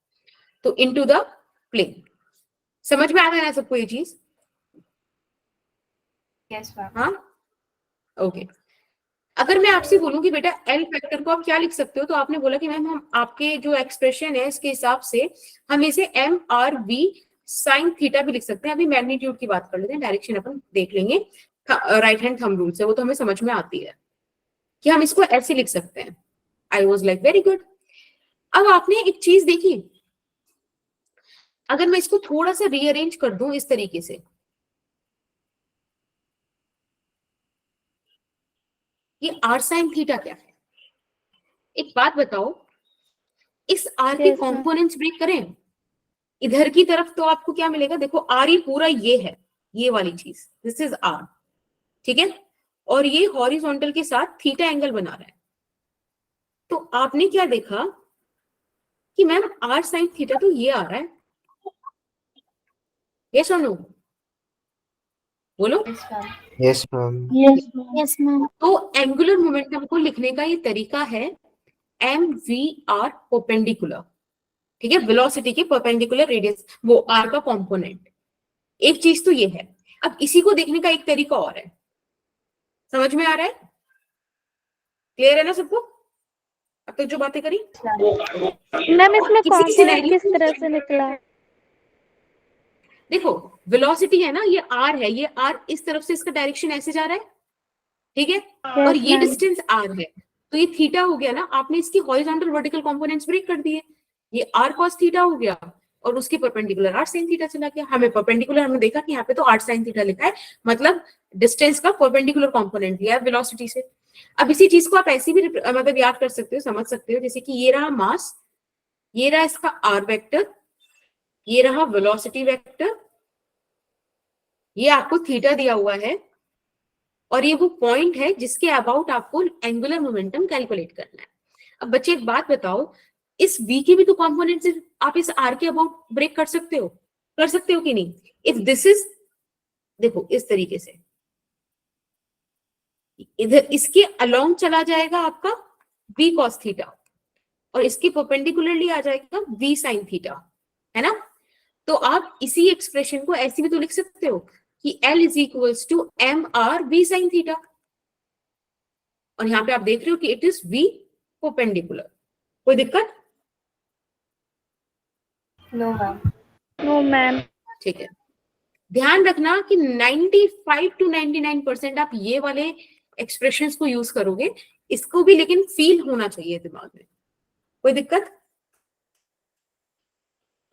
तो इनटू द प्लेन, समझ में आ गया ना सबको ये चीज? Yes ma'am. हाँ, ओके। अगर मैं आपसे बोलूं कि बेटा एल फैक्टर को आप क्या लिख सकते हो, तो आपने बोला कि मैम हम आपके जो एक्सप्रेशन है इसके हिसाब से हम इसे M R V sine theta भी लिख सकते हैं। अभी मैग्नीट्यूड की बात कर लेते हैं, डायरेक्शन अपन देख लेंगे। राइट हैंड थंब रूल से वो तो हमें समझ में आती है कि हम इसको ऐसे लिख सकते हैं। I was like very good. अब आपने एक चीज देखी, अगर मैं इसको थोड़ा सा रीअरेंज कर दूं इस तरीके से, ये आर साइन थीटा क्या है? एक बात बताओ, इस आर के Yes, ma'am. कंपोनेंट्स ब्रेक करें इधर की तरफ तो आपको क्या मिलेगा? देखो आर ये पूरा ये है, ये वाली चीज, दिस इज आर, ठीक है, और ये हॉरिजॉन्टल के साथ थीटा एंगल बना रहा है। तो आपने क्या देखा कि मैम आर साइन थीटा तो ये आ रहा है, ये सुनो, बोलो। Yes ma'am. Yes ma'am. Yes ma'am. तो एंगुलर मोमेंटम को लिखने का ये तरीका है एम वी आर परपेंडिकुलर, ठीक है, वेलोसिटी के परपेंडिकुलर रेडियस, वो आर का कंपोनेंट। एक चीज तो ये है। अब इसी को देखने का एक तरीका और है, समझ में आ रहा है? क्लियर है ना सबको अब तक जो बातें करी? मैम इसमें किसी कॉम्पोनेंट सिनेरियो किस तरह से निकला? देखो वेलोसिटी है ना, ये आर है, ये आर इस तरफ से इसका डायरेक्शन ऐसे जा रहा है, ठीक है, और Yes, ये ma'am. डिस्टेंस आर है, तो ये थीटा हो गया ना। आपने इसकी हॉरिजॉन्टल वर्टिकल कंपोनेंट्स ब्रेक कर दिए, ये आर कॉस थीटा हो गया और उसकी परपेंडिकुलर आर साइन थीटा चला गया। हमें परपेंडिकुलर, हमने देखा कि यहाँ पे तो आर साइन थीटा लिखा है, मतलब डिस्टेंस का परपेंडिकुलर कंपोनेंट लिया है वेलोसिटी से। अब इसी चीज को आप ऐसे भी मतलब याद कर सकते हो, समझ सकते हो, जैसे कि ये रहा मास, ये रहा इसका आर वेक्टर, ये रहा वेलोसिटी वेक्टर, ये आपको थीटा दिया हुआ है, और ये वो पॉइंट है जिसके अबाउट आपको एंगुलर मोमेंटम कैलकुलेट करना है। अब बच्चे एक बात बताओ, इस v के भी तो कंपोनेंट्स आप इस r के अबाउट ब्रेक कर सकते हो कि नहीं? इफ दिस इज, देखो इस तरीके से इधर इसके अलोंग चला जाएगा आपका v cos थीटा, और इसके परपेंडिकुलरली आ जाएगा v sin थीटा, है ना? तो आप इसी एक्सप्रेशन को ऐसे भी तो लिख सकते हो कि L is equals to M R V sine theta, और यहां पे आप देख रहे हो कि इट इज V परपेंडिकुलर। कोई दिक्कत? No ma'am. No, ma'am. ठीक है, ध्यान रखना कि 95 to 99% आप ये वाले एक्सप्रेशंस को यूज करोगे, इसको भी लेकिन फील होना चाहिए दिमाग में। कोई दिक्कत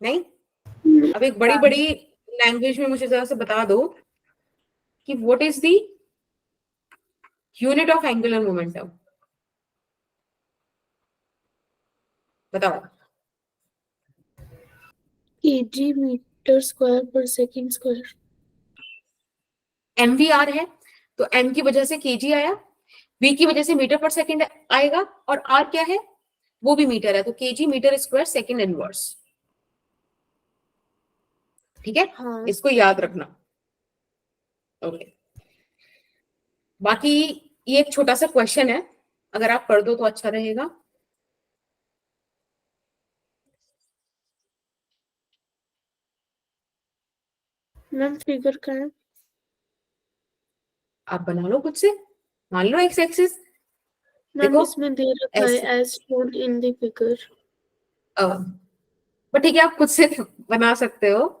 नहीं? अब एक बड़ी बड़ी लैंग्वेज में मुझे जरा से बता दो कि what is the unit of angular momentum, बताओ। kg मीटर स्क्वायर पर सेकंड स्क्वायर। MVR है तो m की वजह से kg आया, v की वजह से मीटर पर सेकंड आएगा, और r क्या है? वो भी मीटर है, तो kg metre square second inverse. ठीक है, हाँ। इसको याद रखना। ओके, बाकी ये एक छोटा सा क्वेश्चन है, अगर आप कर दो तो अच्छा रहेगा। मैम फिगर का है। आप बना लो खुद से, मान लो एक्स एक्सिस मैम देखो इसमें दे रखा है ऐसे as shown in the figure. But ठीक है, आप खुद से बना सकते हो।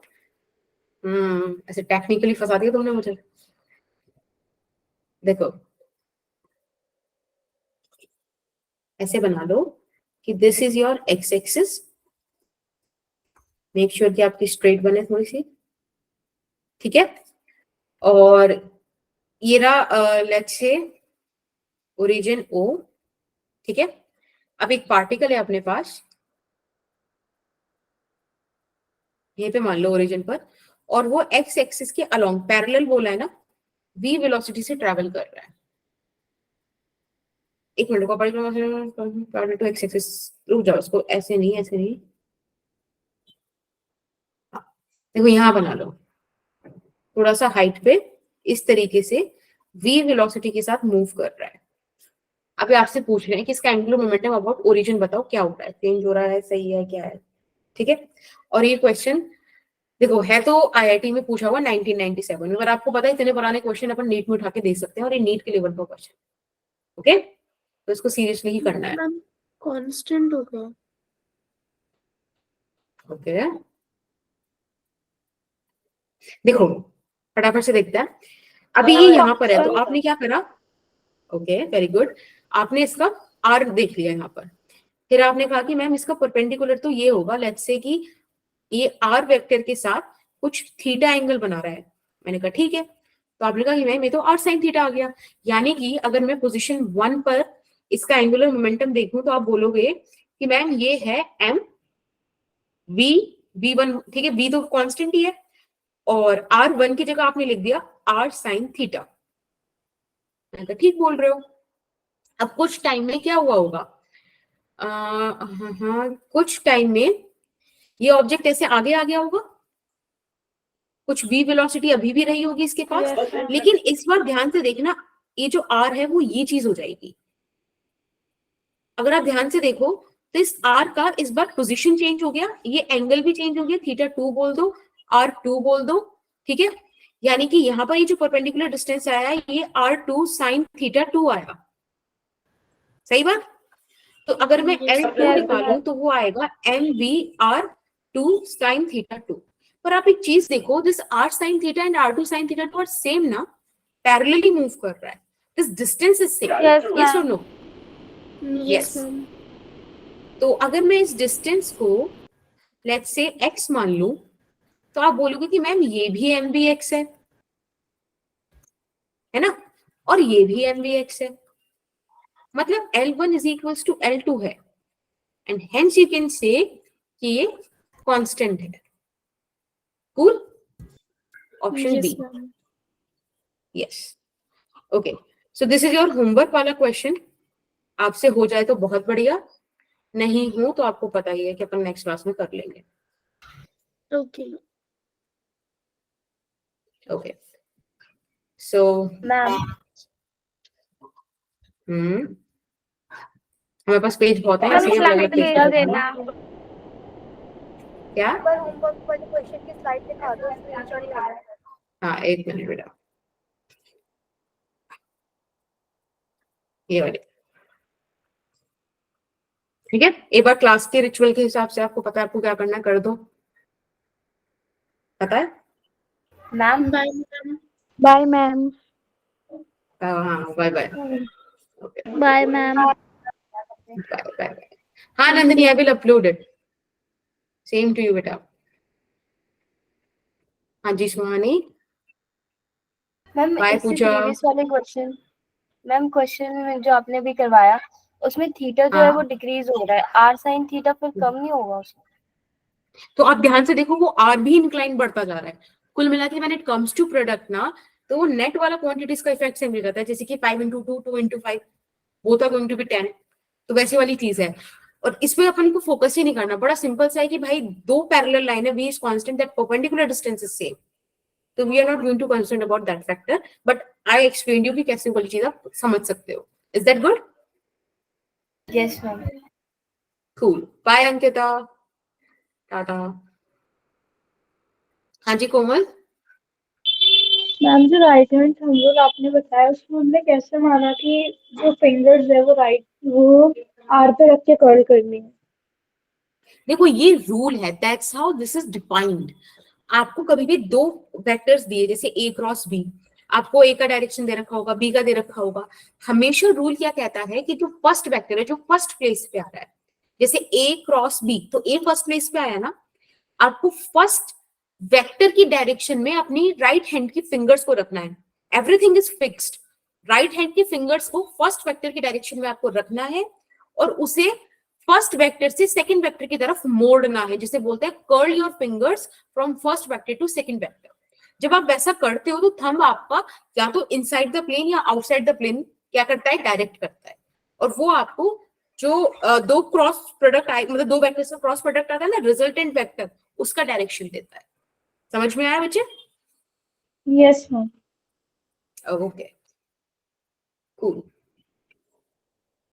ऐसे टेक्निकली फंसा दिया तुमने मुझे। देखो ऐसे बना लो कि this is your X axis, make sure कि आपकी स्ट्रेट बने थोड़ी सी, ठीक है। और ये रहा लेट्स से ओरिजिन ओ, ठीक है। अब एक पार्टिकल है अपने पास, यहीं पे मान लो ओरिजिन पर, और वो एक्स एक्सिस के अलोंग पैरेलल बोला है ना, v वेलोसिटी से ट्रैवल कर रहा है। एक मिनट को पैरेलल टू एक्स एक्सिस, रुक जाओ, इसको ऐसे नहीं, ऐसे नहीं, देखो यहां बना लो थोड़ा सा हाइट पे, इस तरीके से v वेलोसिटी के साथ मूव कर रहा है। अभी आपसे पूछ रहे हैं कि इसका एंगुलर मोमेंटम अबाउट ओरिजिन बताओ, क्या हो रहा है, चेंज हो रहा है, सही है, क्या है, ठीक है। और ये क्वेश्चन देखो है तो आईआईटी में पूछा हुआ 1997 में, अगर आपको पता है इतने पुराने क्वेश्चन अपन नीट में उठा के दे सकते हैं, और ये नीट के लेवल का क्वेश्चन, ओके, तो इसको सीरियसली ही करना है। मैम कांस्टेंट होगा। ओके देखो फटाफट से देखते हैं। अभी ये यहाँ पर है, तो आपने क्या करा, ओके वेरी गुड, आपने इसका आर देख लिया यहाँ पर, फिर आपने कहा कि मैम इसका परपेंडिकुलर तो ये होगा, लेट्स से कि ये आर वेक्टर के साथ कुछ थीटा एंगल बना रहा है। मैंने कहा ठीक है, तो आपने कहा कि मैम ये तो आर साइन थीटा आ गया, यानी कि अगर मैं पोजीशन 1 पर इसका एंगुलर मोमेंटम देखूं तो आप बोलोगे कि मैम ये है एम वी v1, ठीक है, v तो कांस्टेंट ही है, और r1 की जगह आपने लिख दिया r साइन थीटा। मैंने कहा ठीक बोल रहे हो। अब कुछ टाइम में क्या हुआ होगा, कुछ टाइम में ये ऑब्जेक्ट ऐसे आगे आ गया होगा, कुछ v वेलोसिटी अभी भी रही होगी इसके पास, लेकिन इस बार ध्यान से देखना, ये जो r है वो ये चीज हो जाएगी। अगर आप ध्यान से देखो तो इस r का इस बार पोजीशन चेंज हो गया, ये एंगल भी चेंज हो गया, थीटा 2 बोल दो, r2 बोल दो, ठीक है। यानी कि यहाँ पर ये जो परपेंडिकुलर डिस्टेंस आया है ये r2 साइन थीटा 2 आया, सही बात। तो अगर मैं L2 निकालूं तो वो आएगा mv/r2 साइन थीटा 2। पर आप एक चीज देखो, this r sine theta and r2 sine theta 2 are same ना, पैरेलली मूव कर रहा है, this distance is same, yes और नो, यस। तो अगर मैं इस डिस्टेंस को लेट्स से x मान लूं, तो आप बोलोगे कि मैम ये भी mvx है ना, और ये भी mvx है, मतलब L1 is equals to L2 है, एंड हेंस यू कैन से कि ये कांस्टेंट है। Cool, option B, yes. Okay, so this is your homework वाला क्वेश्चन, आपसे हो जाए तो बहुत बढ़िया, नहीं हो तो आपको पता ही है कि अपन नेक्स्ट क्लास में कर लेंगे। ओके ओके सो मैम हमारे पास पेज बहुत है, इसलिए हम अलग पेज पर देना। क्या, पर होमवर्क वाले क्वेश्चन की स्लाइड दिखा दो, स्क्रीनशॉट लेना है। हाँ एक मिनट बेटा, ये वाले, ठीक है। एक बार क्लास के रिचुअल के हिसाब से आपको पता है आपको क्या करना है, कर दो, पता है। Ma'am bye ma'am. Bye ma'am. हाँ bye bye, bye ma'am. Bye bye. हाँ Nandini, I will upload it, same to you बेटा। हाँ जी सुहानी, मैम बाय इससे पूजा। प्रीवियस वाले क्वेश्चन, मैम क्वेश्चन में जो आपने भी करवाया उसमें थीटा जो है वो हाँ डिक्रीज हो रहा है, आर साइन थीटा फिर कम नहीं होगा उसमें? तो आप ध्यान से देखो, वो आर भी इंक्लाइन बढ़ता जा रहा है। कुल मिला के when it comes to product ना, तो वो नेट वाला क्वांटिटीज का इफेक्ट सेम रहता है, जैसे कि 5 into 2 2 into 5 both are going to be 10, तो वैसी वाली चीज है। और इसमें अपन को फोकस ही नहीं करना, बड़ा सिंपल सा है कि भाई दो पैरेलल लाइन है, v is constant, that perpendicular distance is same, तो we are not going to concern about that factor, but I explain you कि कैसे वाली चीज आप समझ सकते हो। Is that good? Yes ma'am. Cool, bye Ankita, tata. हाँ जी कोमल, मैम जो राइट हैंड थंब रूल आपने बताया उसमें हमने कैसे माना कि जो फिंगर्स है वो आर पे रख के कर्ल करनी है? देखो ये रूल है, that's how this is defined. आपको कभी भी दो वेक्टर्स दिए जैसे ए क्रॉस बी, आपको ए का डायरेक्शन दे रखा होगा, बी का दे रखा होगा, हमेशा रूल क्या कहता है कि जो फर्स्ट वेक्टर है जो फर्स्ट प्लेस पे आ रहा है, जैसे ए क्रॉस बी, तो ए फर्स्ट प्लेस पे आया ना, आपको फर्स्ट वेक्टर की डायरेक्शन में अपनी राइट हैंड की फिंगर्स को रखना है। Everything is fixed, right hand की फिंगर्स को फर्स्ट वेक्टर की डायरेक्शन में आपको रखना है और उसे फर्स्ट वेक्टर से सेकंड वेक्टर की तरफ मोड़ना है, जिसे बोलते हैं curl your fingers from first vector to second vector. जब आप वैसा करते हो तो थंब आपका या तो इनसाइड द प्लेन या आउटसाइड द प्लेन क्या करता है, डायरेक्ट करता है, और वो आपको जो दो क्रॉस प्रोडक्ट आए, मतलब दो वेक्टर्स का क्रॉस प्रोडक्ट आता है ना, रिजल्टेंट वेक्टर, उसका डायरेक्शन देता है। समझ में आया बच्चे? Yes ma'am. Okay cool.